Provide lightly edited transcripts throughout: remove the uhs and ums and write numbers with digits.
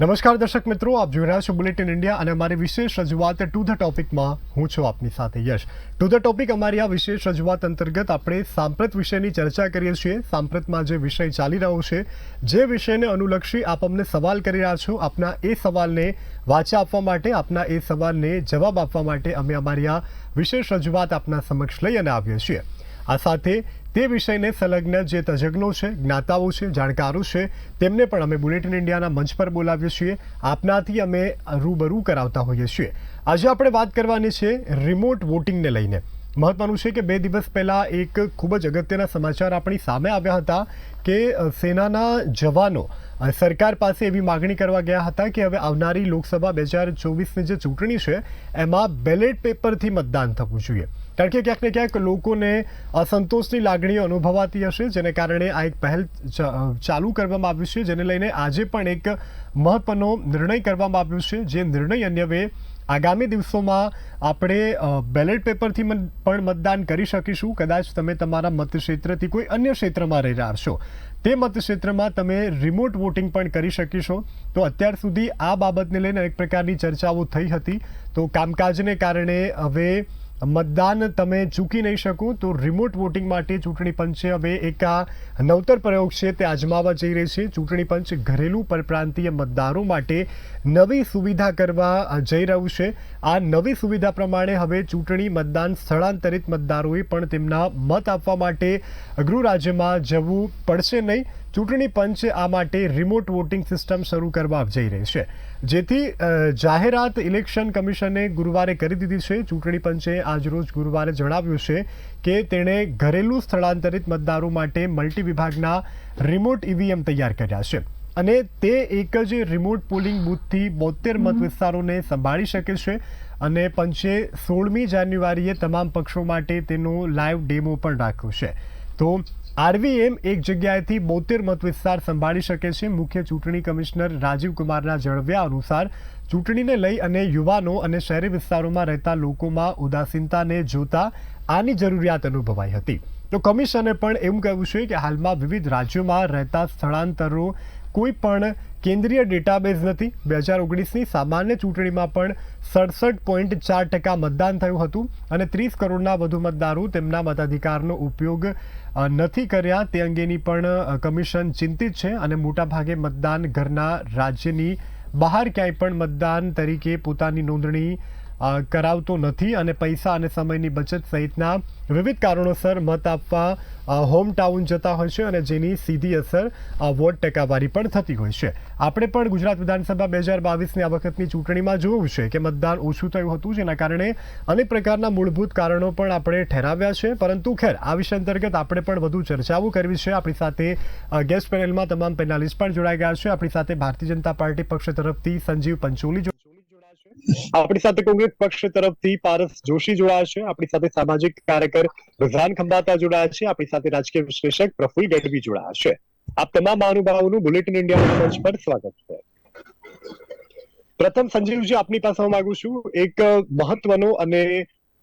નમસ્કાર દર્શક મિત્રો, આપ જોઈ રહ્યા છો બુલેટિન ઇન્ડિયા અને અમારી વિશેષ રજૂઆત ટુ ધ ટોપિકમાં હું છું આપની સાથે યશ. ટુ ધ ટોપિક અમારી આ વિશેષ રજૂઆત અંતર્ગત આપણે સાંપ્રત વિષયની ચર્ચા કરીએ છીએ. સાંપ્રતમાં જે વિષય ચાલી રહ્યો છે, જે વિષયને અનુલક્ષી આપ અમને સવાલ કરી રહ્યા છો, આપના એ સવાલને વાચા આપવા માટે, આપના એ સવાલને જવાબ આપવા માટે અમે અમારી આ વિશેષ રજૂઆત આપના સમક્ષ લઈ અને આવીએ છીએ. આ સાથે તે વિષયને સંલગ્ન જે તજજ્ઞો છે, જ્ઞાતાઓ છે, જાણકારો છે, તેમને પણ અમે બુલેટિન ઇન્ડિયાના મંચ પર બોલાવીએ છીએ. આપનાથી અમે રૂબરૂ કરાવતા હોઈએ છીએ. આજે આપણે વાત કરવાની છે રિમોટ વોટિંગને લઈને. મહત્વનું છે કે 2 દિવસ પહેલાં એક ખૂબ જ અગત્યના સમાચાર આપણી સામે આવ્યા હતા કે સેનાના જવાનો સરકાર પાસે એવી માગણી કરવા ગયા હતા કે હવે આવનારી લોકસભા 2024ની જે ચૂંટણી છે એમાં બેલેટ પેપરથી મતદાન થવું જોઈએ. કારણ કે ક્યાંક ને ક્યાંક લોકોને અસંતોષની લાગણીઓ અનુભવાતી હશે, જેને કારણે આ એક પહેલ ચાલુ કરવામાં આવ્યું છે, જેને લઈને આજે પણ એક મહત્વનો નિર્ણય કરવામાં આવ્યો છે. જે નિર્ણય અન્વયે આગામી દિવસોમાં આપણે બેલેટ પેપરથી પણ મતદાન કરી શકીશું. કદાચ તમે તમારા મતક્ષેત્રથી કોઈ અન્ય ક્ષેત્રમાં રહી રહ્યા છો, તે મતક્ષેત્રમાં તમે રિમોટ વોટિંગ પણ કરી શકીશો. તો અત્યાર સુધી આ બાબતને લઈને એક પ્રકારની ચર્ચાઓ થઈ હતી. તો કામકાજને કારણે હવે મતદાન તમે ચૂકી નહીં શકો. તો રિમોટ વોટિંગ માટે ચૂંટણી પંચે હવે એક આ નવતર પ્રયોગ છે તે આજમાવવા જઈ રહી છે. ચૂંટણી પંચ ઘરેલું પરપ્રાંતીય મતદારો માટે નવી સુવિધા કરવા જઈ રહ્યું છે. આ નવી સુવિધા પ્રમાણે હવે ચૂંટણી મતદાન સ્થળાંતરિત મતદારોએ પણ તેમના મત આપવા માટે ગૃહ રાજ્યમાં જવું પડશે નહીં. ચૂંટણી પંચ આ માટે રિમોટ વોટિંગ સિસ્ટમ શરૂ કરવા જઈ રહી છે, જેથી જાહેરાત ઇલેક્શન કમિશને ગુરુવારે કરી દીધી છે. ચૂંટણી પંચે આજરોજ ગુરુવારે જણાવ્યું છે કે તેણે ઘરેલું સ્થળાંતરિત મતદારો માટે મલ્ટી વિભાગના રિમોટ ઈવીએમ તૈયાર કર્યા છે અને તે એક જ રિમોટ પોલિંગ બૂથથી 72 મત વિસ્તારોને સંભાળી શકે છે. અને પંચે 16મી જાન્યુઆરીએ તમામ પક્ષો માટે તેનો લાઈવ ડેમો પણ રાખ્યો છે. તો આરવીએમ એક જગ્યાએથી 72 મત વિસ્તાર સંભાળી શકે છે. મુખ્ય ચૂંટણી કમિશનર રાજીવ કુમારના જણાવ્યા અનુસાર ચૂંટણીને લઈ અને યુવાનો અને શહેરી વિસ્તારોમાં રહેતા લોકોમાં ઉદાસીનતાને જોતા આની જરૂરિયાત અનુભવાઈ હતી. તો કમિશને પણ એવું કહ્યું છે કે હાલમાં વિવિધ રાજ્યોમાં રહેતા સ્થળાંતરો કોઈ પણ કેન્દ્રીય ડેટાબેઝ નથી. 2019ની સામાન્ય ચૂંટણીમાં પણ 67.4% મતદાન થયું હતું અને 30 કરોડના વધુ મતદારો તેમના મતાધિકારનો ઉપયોગ નથી કર્યા. તે અંગેની પણ કમિશન ચિંતિત છે અને મોટાભાગે મતદાન ઘરના રાજ્યની બહાર ક્યાંય પણ મતદાન તરીકે પોતાની નોંધણી કરાવતો નથી અને પૈસા અને સમયની બચત સહિતના વિવિધ કારણોસર મત આપવા હોમ ટાઉન જતા હોય છે અને જેની સીધી અસર વોટ ટકાવારી પણ થતી હોય છે. આપણે પણ ગુજરાત વિધાનસભા 2022ની આ વખતની ચૂંટણીમાં જોયું છે કે મતદાન ઓછું થયું હતું, જેના કારણે અનેક પ્રકારના મૂળભૂત કારણો પણ આપણે ઠેરાવ્યા છે. પરંતુ ખેર, આ વિષય અંતર્ગત આપણે પણ વધુ ચર્ચાઓ કરવી છે. આપણી સાથે ગેસ્ટ પેનલમાં તમામ પેનલિસ્ટ પણ જોડાઈ ગયા છે. આપણી સાથે ભારતીય જનતા પાર્ટી પક્ષ તરફથી સંજીવ પંચોલી, આપણી સાથે કોંગ્રેસ પક્ષ તરફથી પારસ જોશી જોડાયા છે. આપણી સાથે સામાજિક કાર્યકર રુઝાન ખંભાતા જોડાયા છે. આપણી સાથે રાજકીય વિશ્લેષક પ્રફુલ ગઢવી જોડાયા છે. આપ તમામ મહાનુભાવોનું બુલેટિન ઇન્ડિયાના મંચ પર સ્વાગત છે. પ્રથમ સંજીવજી, આપની પાસે હું માંગુ છું, એક મહત્વનો અને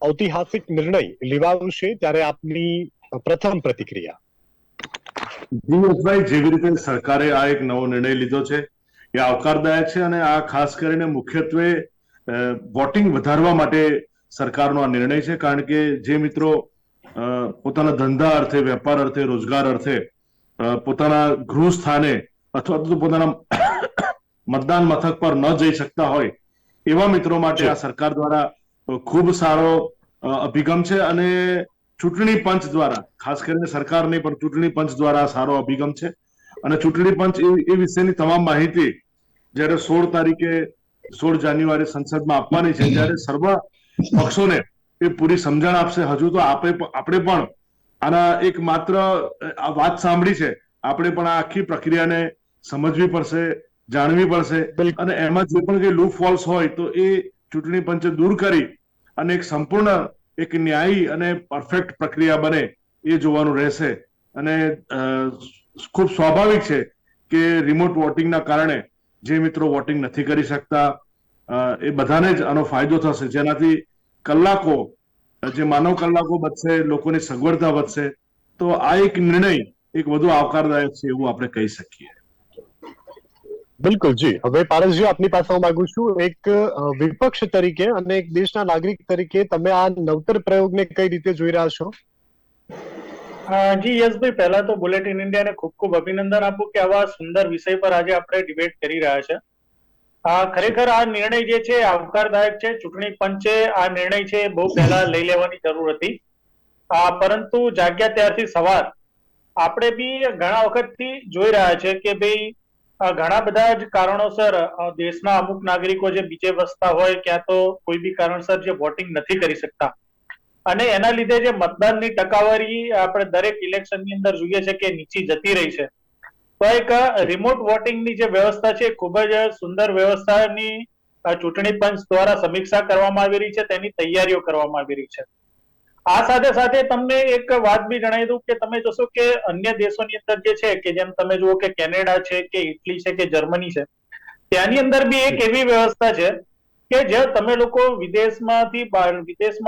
ઐતિહાસિક નિર્ણય લેવાયો છે, ત્યારે આપની પ્રથમ પ્રતિક્રિયા. જીવસભાઈ, જેવી રીતે સરકારે આ એક નવો નિર્ણય લીધો છે એ આવકારદાયક છે અને આ ખાસ કરીને મુખ્યત્વે વોટિંગ વધારવા માટે સરકારનો આ નિર્ણય છે. કારણ કે જે મિત્રો પોતાના ધંધા અર્થે, વેપાર અર્થે, રોજગાર અર્થે પોતાના ગૃહ સ્થાને અથવા તો પોતાના મતદાન મથક પર ન જઈ શકતા હોય એવા મિત્રો માટે આ સરકાર દ્વારા ખૂબ સારો અભિગમ છે અને ચૂંટણી પંચ દ્વારા, ખાસ કરીને સરકાર નહીં પણ ચૂંટણી પંચ દ્વારા સારો અભિગમ છે. અને ચૂંટણી પંચ એ વિશેની તમામ માહિતી જ્યારે 16 જાન્યુઆરી સંસદમાં આપવાની છે, ત્યારે સર્વ પક્ષોને એ પૂરી સમજણ આપશે. હજુ તો આપણે પણ આના એક માત્ર વાત સાંભળી છે, આપણે પણ આ આખી પ્રક્રિયાને સમજવી પડશે, જાણવી પડશે અને એમાં જે પણ કઈ લૂપ ફોલ્સ હોય તો એ ચૂંટણી પંચે દૂર કરી અને એક સંપૂર્ણ એક ન્યાયી અને પરફેક્ટ પ્રક્રિયા બને એ જોવાનું રહેશે. અને ખૂબ સ્વાભાવિક છે કે રિમોટ વોટિંગના કારણે જે મિત્રો વોટિંગ નથી કરી શકતા એ બધાને જ આનો ફાયદો થશે, જેનાથી કલાકો, જે માનવ કલાકો બચશે, લોકોની સગવડતા વધશે. તો આ એક નિર્ણય એક વધુ આવકારદાયક છે એવું આપણે કહી શકીએ. બિલકુલ જી. હવે પારસજી આપની પાસે હું માંગુ છું, એક વિપક્ષ તરીકે અને એક દેશના નાગરિક તરીકે તમે આ નવતર પ્રયોગને કઈ રીતે જોઈ રહ્યા છો? જી યશભાઈ, પહેલા તો બુલેટિન ઇન્ડિયાને ખૂબ ખૂબ અભિનંદન આપું કે આવા સુંદર વિષય પર આજે આપણે ડિબેટ કરી રહ્યા છે. ખરેખર આ નિર્ણય જે છે આવકારદાયક છે. ચૂંટણી પંચે આ નિર્ણય છે બહુ પહેલા લઈ લેવાની જરૂર હતી, પરંતુ જાગ્યા ત્યારથી સવાર આપણે બી ઘણા વખતથી જોઈ રહ્યા છે કે ભાઈ ઘણા બધા જ કારણોસર દેશના અમુક નાગરિકો જે બીજે વસતા હોય ક્યાં તો કોઈ બી કારણસર જે વોટિંગ નથી કરી શકતા, અને એના લીધે જે મતદાનની ટકાવારી આપણે દરેક ઇલેક્શનની અંદર જોઈએ છે કે નીચી જતી રહી છે. તો એક રિમોટ વોટિંગની જે વ્યવસ્થા છે ખૂબ જ સુંદર વ્યવસ્થાની ચૂંટણી પંચ દ્વારા સમીક્ષા કરવામાં આવી રહી છે, તેની તૈયારીઓ કરવામાં આવી રહી છે. આ સાથે સાથે તમને એક વાત બી જણાવી દઉં કે તમે જોશો કે અન્ય દેશોની અંદર જે છે કે જેમ તમે જુઓ કે કેનેડા છે કે ઇટલી છે કે જર્મની છે, ત્યાંની અંદર બી એક એવી વ્યવસ્થા છે કે જે તમે લોકો વિદેશમાં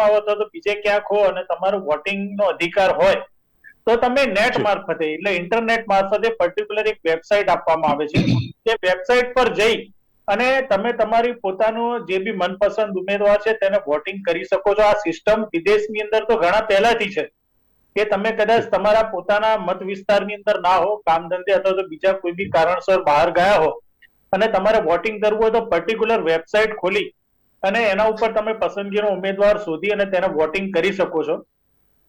આવો તો બીજે ક્યાંક હો અને તમારો વોટિંગનો અધિકાર હોય તો તમે નેટ મારફતે એટલે ઇન્ટરનેટ મારફતે પર્ટિક્યુલર એક વેબસાઇટ આપવામાં આવે છે. તે વેબસાઇટ પર જઈ અને તમે તમારી પોતાનું જે બી મનપસંદ ઉમેદવાર છે તેને વોટિંગ કરી શકો છો. આ સિસ્ટમ વિદેશની અંદર તો ઘણા પહેલાથી છે કે તમે કદાચ તમારા પોતાના મત વિસ્તારની અંદર ના હો, કામ ધંધે અથવા તો બીજા કોઈ બી કારણસર બહાર ગયા હો અને તમારે વોટિંગ કરવું હોય તો પર્ટિક્યુલર વેબસાઇટ ખોલી અને એના ઉપર તમે પસંદગીનો ઉમેદવાર શોધી અને તેને વોટિંગ કરી શકો છો.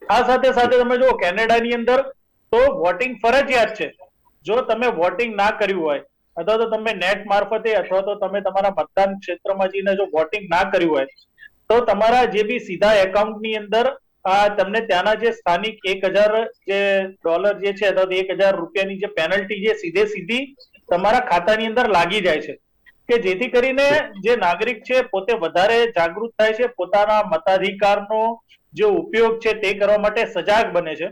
આ સાથે સાથે તમે જુઓ કેનેડાની અંદર તો વોટિંગ ફરજિયાત છે. જો તમે વોટિંગ ના કર્યું હોય અથવા તો તમે નેટ મારફતે અથવા તો તમે તમારા મતદાન ક્ષેત્રમાં જઈને જો વોટિંગ ના કર્યું હોય તો તમારા જે બી સીધા એકાઉન્ટની અંદર તમને ત્યાંના જે સ્થાનિક $1,000 જે છે અથવા ₹1,000 જે પેનલ્ટી જે સીધી તમારા ખાતાની અંદર લાગી જાય છે, કે જેથી કરીને જે નાગરિક છે પોતે વધારે જાગૃત થાય છે, પોતાના મતાધિકારનો જે ઉપયોગ છે તે કરવા માટે સજાગ બને છે.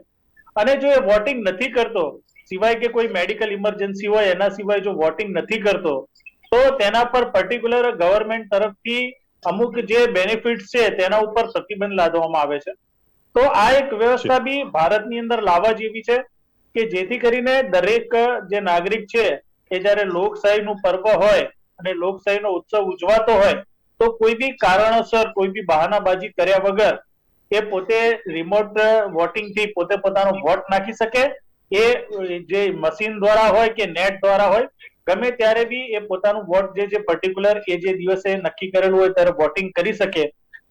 અને જો એ વોટિંગ નથી કરતો, સિવાય કે કોઈ મેડિકલ ઇમરજન્સી હોય એના સિવાય જો વોટિંગ નથી કરતો તો તેના પર પર્ટિક્યુલર ગવર્મેન્ટ તરફથી અમુક જે બેનિફિટ્સ છે તેના ઉપર પ્રતિબંધ લાદવામાં આવે છે. તો આ એક વ્યવસ્થા બી ભારતની અંદર લાવવા જેવી છે કે જેથી કરીને દરેક જે નાગરિક છે એ જયારે લોકશાહીનું પર્વ હોય અને લોકશાહીનો ઉત્સવ ઉજવાતો હોય તો કોઈ બી કારણોસર કોઈ બી બહાનાબાજી કર્યા વગર એ પોતે રિમોટ વોટિંગ થી પોતે પોતાનો વોટ નાખી શકે. એ જે મશીન દ્વારા હોય કે નેટ દ્વારા હોય, ગમે ત્યારે બી એ પોતાનું વોટ જે પર્ટિક્યુલર એ જે દિવસે નક્કી કરેલું હોય ત્યારે વોટિંગ કરી શકે.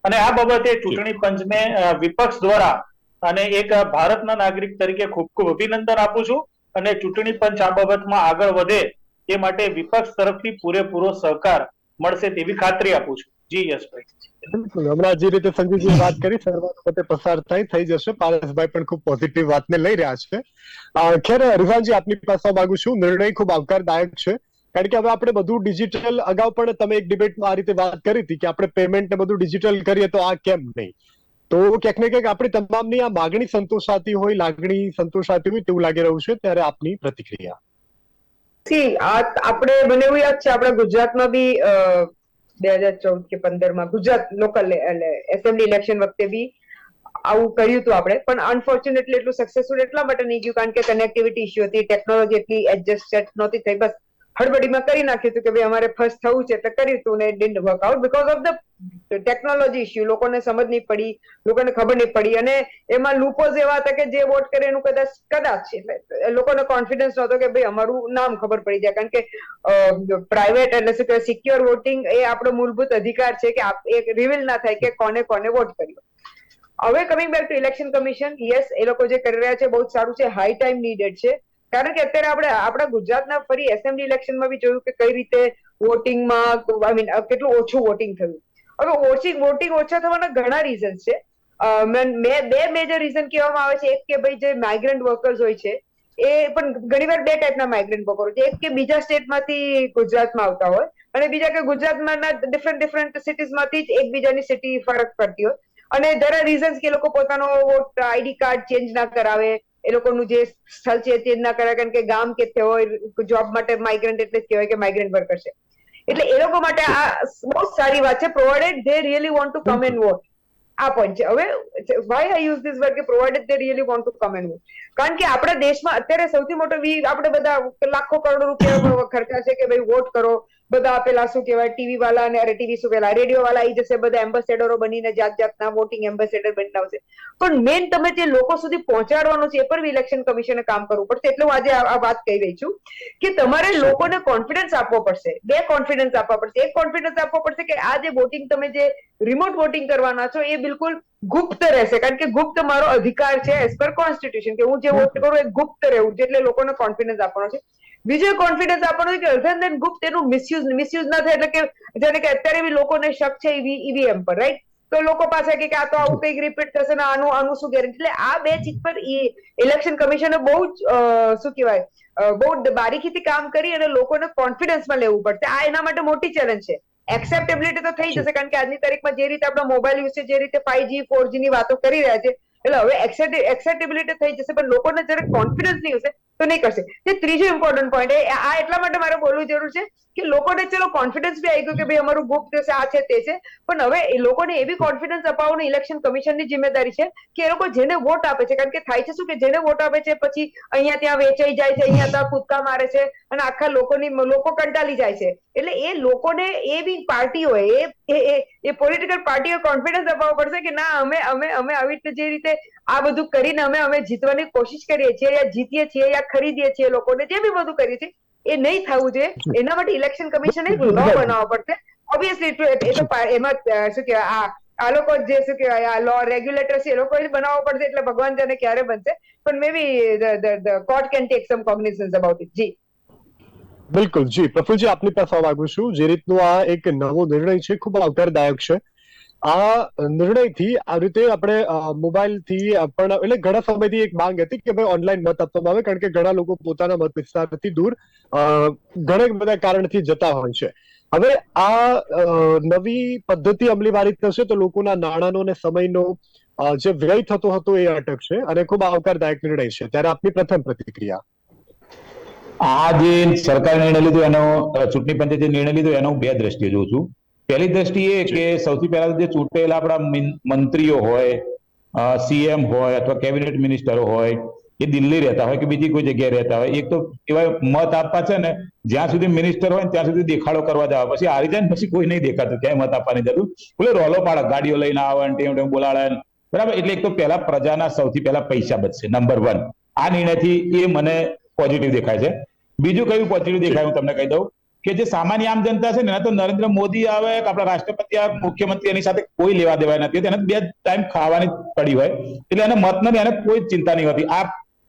અને આ બાબતે ચૂંટણી પંચને વિપક્ષ દ્વારા અને એક ભારતના નાગરિક તરીકે ખૂબ ખૂબ અભિનંદન આપું છું અને ચૂંટણી પંચ આ બાબતમાં આગળ વધે એ માટે વિપક્ષ તરફથી પૂરેપૂરો સહકાર મળશે તેવી ખાતરી આપું છું. જી યશભાઈ. બિલકુલ. હમણાં જે રીતે સંજયજીએ વાત કરી સર્વાનુમતે પસાર થઈ જશે. પારસભાઈ પણ ખૂબ પોઝિટિવ વાતને લઈ રહ્યા છે. ખેર રિઝવાનજી આપની પાસે માંગુ છું, નિર્ણય ખૂબ આવકારદાયક છે, કારણ કે હવે આપણે બધું ડિજિટલ, અગાઉ પણ તમે એક ડિબેટમાં આ રીતે વાત કરી હતી કે આપણે પેમેન્ટ ને બધું ડિજિટલ કરીએ તો આ કેમ નહીં. તો ક્યાંક ને ક્યાંક આપણી તમામની આ માગણી સંતોષાતી હોય, લાગણી સંતોષાતી હોય તેવું લાગી રહ્યું છે. ત્યારે આપની પ્રતિક્રિયા. આપણે મને એવું યાદ છે આપણા ગુજરાતમાં બી 2014 કે 15 ગુજરાત લોકલ એસેમ્બલી ઇલેક્શન વખતે બી આવું કર્યું હતું આપણે, પણ અનફોર્ચ્યુનેટલી એટલું સક્સેસફુલ એટલા માટે નહીં ગયું કારણ કે કનેક્ટિવિટી ઇશ્યુ હતી, ટેકનોલોજી એટલી એડજસ્ટ નહોતી થઈ. બસ હડબડીમાં કરી નાખ્યું હતું કે ભાઈ અમારે ફર્સ્ટ થવું છે એટલે કર્યું હતું ને didn't work out because of the technology issue. લોકોને સમજ નહીં પડી, લોકોને ખબર નહીં પડી અને એમાં લૂપોઝ એવા હતા કે જે વોટ કરે એનું કદાચ લોકોને કોન્ફિડન્સ નહોતો કે ભાઈ અમારું નામ ખબર પડી જાય, કારણ કે પ્રાઇવેટ એટલે શું કે સિક્યોર વોટિંગ એ આપણો મૂળભૂત અધિકાર છે કે એ રિવીલ ના થાય કે કોને વોટ કર્યો. હવે coming back to election commission, yes એ લોકો જે કરી રહ્યા છે બહુ સારું છે, હાઈ ટાઈમ નીડેડ છે, કારણ કે અત્યારે આપણા ગુજરાતના ફરી એસેમ્બલી ઇલેક્શનમાં બી જોયું કે કઈ રીતે વોટિંગમાં કેટલું ઓછું વોટિંગ થયું. હવે વોટિંગ ઓછા થવાના ઘણા રીઝન્સ છે. બે મેજર રીઝન કહેવામાં આવે છે. એક કે ભાઈ જે માઇગ્રન્ટ વર્કર્સ હોય છે એ પણ ઘણીવાર બે ટાઈપના માઇગ્રન્ટ વર્કર હોય છે. એક કે બીજા સ્ટેટમાંથી ગુજરાતમાં આવતા હોય અને બીજા કે ગુજરાતમાં ડિફરન્ટ સિટીઝમાંથી જ એકબીજાની સિટી ફરક પડતી હોય. અને there are reasons કે લોકો પોતાનો વોટ આઈડી કાર્ડ ચેન્જ ના કરાવે, એ લોકોનું જે સ્થળ છે ચેન્જ ના કરાવે કારણ કે ગામ કે હોય, જોબ માટે માઇગ્રન્ટ એટલે જ કહેવાય કે માઇગ્રન્ટ વર્કર છે. એટલે એ લોકો માટે આ બહુ સારી વાત છે provided they really want to come and vote. આ પોઈન્ટ છે. હવે why I use this word કે provided they really want to come and move, કારણ કે આપણા દેશમાં અત્યારે સૌથી મોટો આપણે બધા લાખો કરોડ રૂપિયા ખર્ચા છે કે ભાઈ વોટ કરો, બધા પેલા શું કહેવાય ટીવી વાળા અને અરે ટીવી શું કહેવાય રેડિયો વાળા આવી જશે, બધા એમ્બેસેડરો બનીને જાત જાતના વોટિંગ એમ્બેસેડર બનીને આવશે, પણ મેન તમે જે લોકો સુધી પહોંચાડવાનું છે એ પર ઇલેક્શન કમિશને કામ કરવું પડશે. એટલે હું આજે આ વાત કહી રહી છું કે તમારે લોકોને કોન્ફિડન્સ આપવો પડશે. બે કોન્ફિડન્સ આપવા પડશે. એક કોન્ફિડન્સ આપવો પડશે કે આ જે વોટિંગ તમે જે રિમોટ વોટિંગ કરવાના છો એ બિલકુલ ગુપ્ત રહેશે, કારણ કે ગુપ્ત મારો અધિકાર છે એઝ પર કોન્સ્ટિટ્યુશન, કે હું જે વોટ કરું એ ગુપ્ત રહેવું છે. એટલે લોકોને કોન્ફિડન્સ આપવાનો છે. બીજો કોન્ફિડન્સ આપવાનો છે કે અધર દેન ગુપ્ત એનું મિસયુઝ ના થાય. એટલે કે જેને કે અત્યારે બી લોકોને શક છે ઈવીએમ પર, રાઈટ? તો લોકો પાસે કે આ તો આવું કંઈક રિપીટ થશે ને આનું શું ગેરંટી. એટલે આ બે ચીજ પર ઇલેક્શન કમિશને બહુ જ શું કહેવાય બહુ બારીકીથી કામ કરી અને લોકોને કોન્ફિડન્સમાં લેવું પડશે. આ એના માટે મોટી ચેલેન્જ છે. એક્સેપ્ટેબિલિટી તો થઈ જશે, કારણ કે આજની તારીખમાં જે રીતે આપણા મોબાઈલ યુઝ છે, જે રીતે 5G 4G ની વાતો કરી રહ્યા છે, એટલે હવે એક્સેપ્ટેબિલિટી થઈ જશે, પણ લોકોને જયારે કોન્ફિડન્સ નહીં હશે તો નહીં કરશે. તે ત્રીજો ઇમ્પોર્ટન્ટ પોઈન્ટ આ એટલા માટે મારે બોલવું જરૂર છે કે લોકોને ચલો કોન્ફિડન્સ બી આવી ગયું કે ભાઈ અમારું ગુપ્ત છે, આ છે તે છે, પણ હવે એ લોકોને એવી કોન્ફિડન્સ અપાવવાનું ઇલેક્શન કમિશનની જિમ્મેદારી છે કે એ લોકો જેને વોટ આપે છે, કારણ કે થાય છે શું કે જેને વોટ આપે છે પછી અહીંયા ત્યાં વેચાઈ જાય છે, અહીંયા ત્યાં કૂદકા મારે છે અને આખા લોકો કંટાળી જાય છે. એટલે એ લોકોને એ બી પાર્ટીઓએ એ પોલિટિકલ પાર્ટીઓ કોન્ફિડન્સ અપાવવો પડશે કે ના અમે આવી રીતે જે રીતે આ બધું કરીને અમે જીતવાની કોશિશ કરીએ છીએ, યા જીતીએ છીએ, યા ખરીદીએ છીએ, લોકોને જે બી બધું કરીએ છીએ એ નહીં થવું જોઈએ. એના માટે ઇલેક્શન કમિશને એક લો બનાવવો પડશે. ઓબ્વિયસલી એ તો એમાં શું કહેવાય આ લોકો જે શું કહેવાય આ લો રેગ્યુલેટર છે એ લોકો જ બનાવવો પડશે. એટલે ભગવાન જાણે ક્યારે બનશે, પણ may be court can take some cognizance about it. જી બિલકુલ. જી પ્રફુલજી, આપની પાસે આવવા માંગુ છું. જે રીતનો આ એક નવો નિર્ણય છે, ખૂબ આવકારદાયક છે. આ નિર્ણયથી આ રીતે આપણે મોબાઈલથી પણ એટલે ઘણા સમયથી એક માંગ હતી કે ભાઈ ઓનલાઈન મત આપવામાં આવે, કારણ કે ઘણા લોકો પોતાના મત વિસ્તારથી દૂર ઘણા બધા કારણથી જતા હોય છે. હવે આ નવી પદ્ધતિ અમલીવારી થશે તો લોકોના નાણાંનો અને સમયનો જે વ્યય થતો હતો એ અટકશે અને ખૂબ આવકારદાયક નિર્ણય છે. ત્યારે આપની પ્રથમ પ્રતિક્રિયા? આ જે સરકારે નિર્ણય લીધો એનો ચૂંટણી પંચે જે નિર્ણય લીધો એનો હું બે દ્રષ્ટિએ જોઉં છું. પહેલી દ્રષ્ટિ એ કે સૌથી પહેલા જે ચૂંટેલા આપણા મંત્રીઓ હોય, સીએમ હોય અથવા કેબિનેટ મિનિસ્ટરો હોય, એ દિલ્હી રહેતા હોય કે બીજી કોઈ જગ્યાએ રહેતા હોય, એક તો એવા મત આપવા છે ને જ્યાં સુધી મિનિસ્ટર હોય ત્યાં સુધી દેખાડો કરવા જવા, પછી હારી જાય ને પછી કોઈ નહીં દેખાતું, ક્યાંય મત આપવાની જરૂર, બોલે રોલો પાડે, ગાડીઓ લઈને આવે ટેમ બોલાડે, બરાબર. એટલે એક તો પહેલા પ્રજાના સૌથી પહેલા પૈસા બચશે, નંબર 1. આ નિર્ણયથી એ મને પોઝિટિવ દેખાય છે. બીજું કયું પોઝિટિવ દેખાય હું તમને કહી દઉં કે જે સામાન્ય આમ જનતા છે ને, તો નરેન્દ્ર મોદી આવે કે આપણા રાષ્ટ્રપતિ આવે, મુખ્યમંત્રી, એની સાથે કોઈ લેવા દેવા નથી, એને 2 ટાઈમ ખાવાની પડી હોય, એટલે એને મત નથી, એને કોઈ ચિંતા નહીં હોતી. આ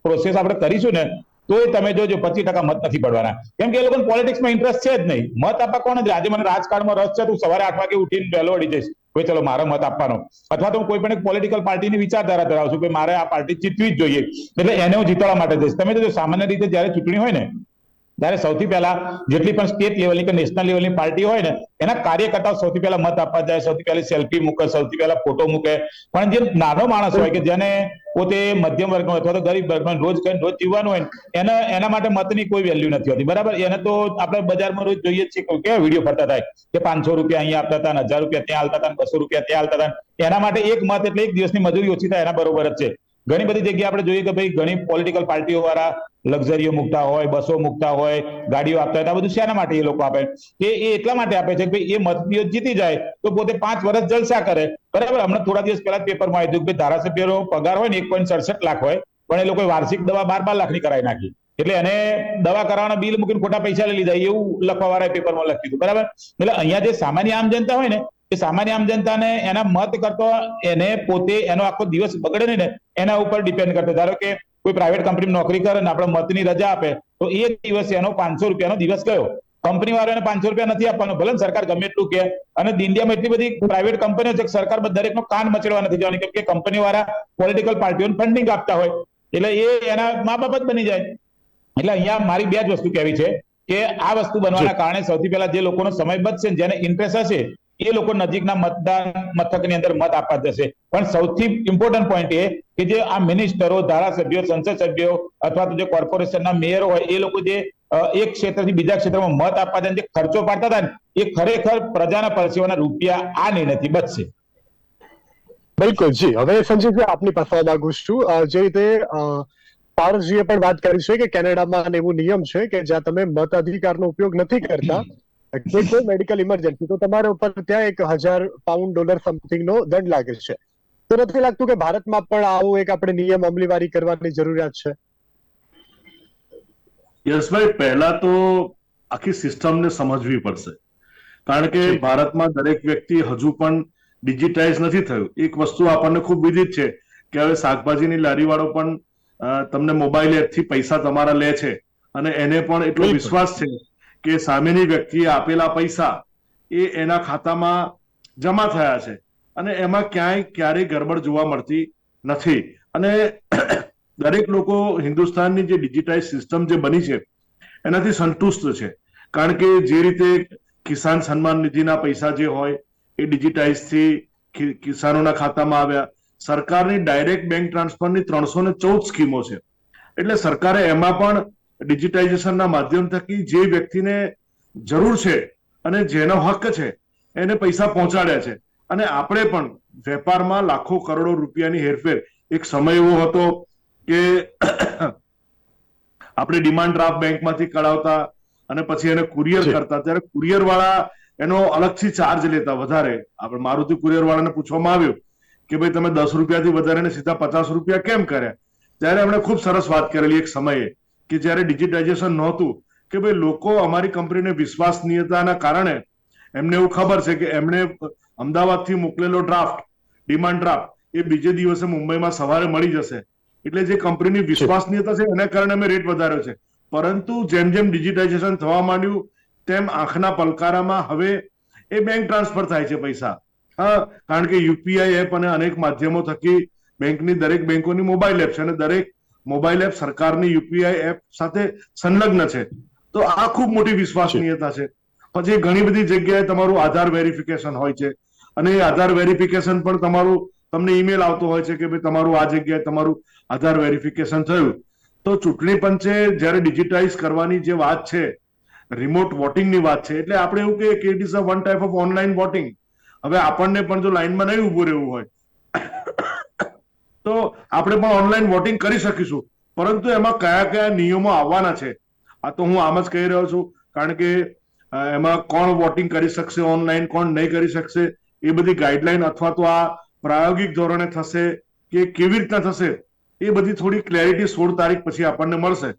પ્રોસેસ આપણે કરીશું ને તો તમે જોજો 25% મત નથી પડવાના, કેમ કે એ લોકોને પોલિટિક્સમાં ઇન્ટરેસ્ટ છે જ નહીં. મત આપવા કોણ જ? આજે મને રાજકારણમાં રસ છે, તું સવારે 8 વાગે ઉઠીને વહેલો અડી જઈશ, કોઈ ચલો મારો મત આપવાનો, અથવા તો હું કોઈ પણ એક પોલિટિકલ પાર્ટીની વિચારધારા ધરાવું છું કે મારે આ પાર્ટી જીતવી જ જોઈએ, એટલે એને હું જીતવા માટે જઈશ. તમે જો સામાન્ય રીતે જયારે ચૂંટણી હોય ને ત્યારે સૌથી પહેલા જેટલી પણ સ્ટેટ લેવલની કે નેશનલ લેવલની પાર્ટી હોય ને એના કાર્યકર્તાઓ સૌથી પહેલા મત આપવા જાય, સૌથી પહેલા સેલ્ફી મૂકે, સૌથી પહેલા ફોટો મૂકે. પણ જે નાનો માણસ હોય કે જેને પોતે મધ્યમ વર્ગનો અથવા તો ગરીબ વર્ગનો રોજ જીવવાનું હોય એના માટે મતની કોઈ વેલ્યુ નથી હોતી, બરાબર. એને તો આપણે બજારમાં રોજ જોઈએ જ છીએ કેવા વિડીયો ફરતા થાય કે 500 રૂપિયા અહીંયા આપતા હતા, 1000 રૂપિયા ત્યાં હાલતા હતા, 200 રૂપિયા ત્યાં હાલતા હતા. એના માટે એક મત એટલે એક દિવસની મજૂરી ઓછી થાય એના બરોબર જ છે. ઘણી બધી જગ્યાએ આપણે જોઈએ કે ભાઈ ઘણી પોલિટિકલ પાર્ટીઓ વાળા લક્ઝરીઓ મૂકતા હોય, બસો મૂકતા હોય, ગાડીઓ આપતા હોય, આ બધું શેના માટે એ લોકો આપે? એ એટલા માટે આપે છે કે ભાઈ એ મત જીતી જાય તો પોતે 5 વર્ષ જલસા કરે, બરાબર. હમણાં થોડા દિવસ પહેલા પેપરમાં આવ્યું કે ધારાસભ્યનો પગાર હોય ને 1.67 લાખ હોય, પણ એ લોકો વાર્ષિક દવા 12 લાખની કરાવી નાખી, એટલે એને દવા કરાવવાના બિલ મૂકીને ખોટા પૈસા લઈ લીધા, એવું લખવા વાળા પેપરમાં લખ્યું હતું, બરાબર. એટલે અહીંયા જે સામાન્ય આમ જનતા હોય ને એ સામાન્ય આમ જનતાને એના મત કરતો એને પોતે એનો આખો દિવસ બગડે ને એના ઉપર ડિપેન્ડ કરતો. ધારો કે કોઈ પ્રાઇવેટ કંપની નોકરી કરે ને આપણે મતની રજા આપે તો એ દિવસ એનો 500 રૂપિયાનો દિવસ ગયો. કંપની વાળાને 500 રૂપિયા નથી આપવાનો, ભલે સરકાર ગમે એટલું કે. અને ઇન્ડિયામાં એટલી બધી પ્રાઇવેટ કંપનીઓ છે કે સરકાર દરેકનો કાન મચડવા નથી જવાની, કેમ કે કંપની વાળા પોલિટિકલ પાર્ટીઓને ફંડિંગ આપતા હોય, એટલે એ એના મા બાપ જ બની જાય. એટલે અહીંયા મારી 2 જ વસ્તુ કહેવી છે કે આ વસ્તુ બનવાના કારણે સૌથી પહેલા જે લોકોનો સમય બચશે, જેને ઇન્ટરેસ્ટ હશે એ લોકો નજીકના મતદાન મથકની અંદર મત આપવા જશે. પણ સૌથી ઇમ્પોર્ટન્ટ પોઈન્ટ એ કે જે આ મિનિસ્ટરો, ધારાસભ્યો, સંસદ સભ્યો અથવા તો જે કોર્પોરેશનના મેયર હોય એ લોકો જે એક ક્ષેત્રથી બીજા ક્ષેત્રમાં મત આપવા જાય જે ખર્ચો પાડતા હતા ને એ ખરેખર પ્રજાના પરસેવાના રૂપિયા આ નિર્ણયથી બચશે. બિલકુલ જી. હવે સંજીવભાઈ આપની પાસે આવવા માંગુ છું. જે રીતે પારસજીએ પણ વાત કરી છે કે કેનેડામાં એવું નિયમ છે કે જ્યાં તમે મતાધિકારનો ઉપયોગ નથી કરતા કે કોઈ મેડિકલ ઇમરજન્સી તો તમારા ઉપર ત્યાં $1,000 સમથિંગનો દંડ લાગે છે. તો નથી લાગતું કે ભારતમાં પણ આવો એક આપણે નિયમ અમલીવારી કરવાની જરૂરિયાત છે? યશભાઈ, પહેલા તો આખી સિસ્ટમને સમજવી પડશે, કારણ કે ભારતમાં દરેક વ્યક્તિ હજુ પણ ડિજિટાઇઝ નથી થયું. એક વસ્તુ આપણને ખૂબ વિદિત છે કે હવે શાકભાજીની લારીવાળો પણ તમને મોબાઈલ એપથી પૈસા તમારા લે છે, અને એને પણ એટલો વિશ્વાસ છે કે સામેની વ્યક્તિએ આપેલા પૈસા એ એના ખાતામાં જમા થયા છે, અને એમાં ક્યારેય ગડબડ જોવા મળતી નથી. અને દરેક લોકો હિન્દુસ્તાનની જે ડિજિટાઇઝ સિસ્ટમ જે બની છે એનાથી સંતુષ્ટ છે, કારણ કે જે રીતે કિસાન સન્માન નિધિના પૈસા જે હોય એ ડિજિટાઇઝથી કિસાનોના ખાતામાં આવ્યા. સરકારની ડાયરેક્ટ બેંક ટ્રાન્સફરની 314 સ્કીમો છે, એટલે સરકારે એમાં પણ ડિજિટાઇઝેશનના માધ્યમ થકી જે વ્યક્તિને જરૂર છે અને જેનો હક છે એને પૈસા પહોંચાડ્યા છે. અને આપણે પણ વેપારમાં લાખો કરોડો રૂપિયાની હેરફેર, એક સમય એવો હતો કે આપણે ડિમાન્ડ ડ્રાફ્ટ બેંકમાંથી કઢાવતા અને પછી એને કુરિયર કરતા, ત્યારે કુરિયર વાળા એનો અલગથી ચાર્જ લેતા વધારે. આપણે મારુતિ કુરિયર વાળાને પૂછવામાં આવ્યું કે ભાઈ તમે ₹10 વધારે સીધા ₹50 કેમ કર્યા? ત્યારે એમણે ખૂબ સરસ વાત કરેલી એક સમયે કે જ્યારે ડિજિટાઇઝેશન નહોતું, કે ભાઈ લોકો અમારી કંપનીને વિશ્વસનીયતાના કારણે એમને એવું ખબર છે કે એમણે અમદાવાદથી મોકલેલો ડ્રાફ્ટ, ડિમાન્ડ ડ્રાફ્ટ, એ બીજે દિવસે મુંબઈમાં સવારે મળી જશે. એટલે જે કંપનીની વિશ્વસનીયતા છે એના કારણે અમે રેટ વધાર્યો છે. પરંતુ જેમ જેમ ડિજિટાઇઝેશન થવા માંડ્યું તેમ આંખના પલકારામાં હવે એ બેંક ટ્રાન્સફર થાય છે પૈસા. હા, કારણ કે યુપીઆઈ એપ અને અનેક માધ્યમો થકી બેંકની દરેક બેંકોની મોબાઈલ એપ છે, અને દરેક મોબાઈલ એપ સરકારની યુપીઆઈ એપ સાથે સંલગ્ન છે. તો આ ખૂબ મોટી વિશ્વસનીયતા છે. પછી ઘણી બધી જગ્યાએ તમારું આધાર વેરિફિકેશન હોય છે, અને એ આધાર વેરિફિકેશન પણ તમને ઈમેલ આવતો હોય છે કે ભાઈ તમારું આ જગ્યાએ તમારું આધાર વેરિફિકેશન થયું. તો ચૂંટણી પંચે જ્યારે ડિજિટાઇઝ કરવાની જે વાત છે, રિમોટ વોટિંગની વાત છે, એટલે આપણે એવું કહીએ કે it is a one type of online voting. હવે આપણને પણ જો લાઈનમાં નહીં ઉભું રહેવું હોય તો આપણે પણ ઓનલાઈન વોટિંગ કરી શકીશું, પરંતુ એમાં કયા કયા નિયમો આવવાના છે આ તો હું આમ જ કહી રહ્યો છું, કારણ કે એમાં કોણ વોટિંગ કરી શકશે ઓનલાઈન, કોણ નહીં કરી શકશે, એ બધી ગાઈડલાઈન અથવા તો આ પ્રાયોગિક ધોરણે થશે કે કેવી રીતના થશે એ બધી થોડી ક્લેરિટી 16 તારીખ પછી આપણને મળશે.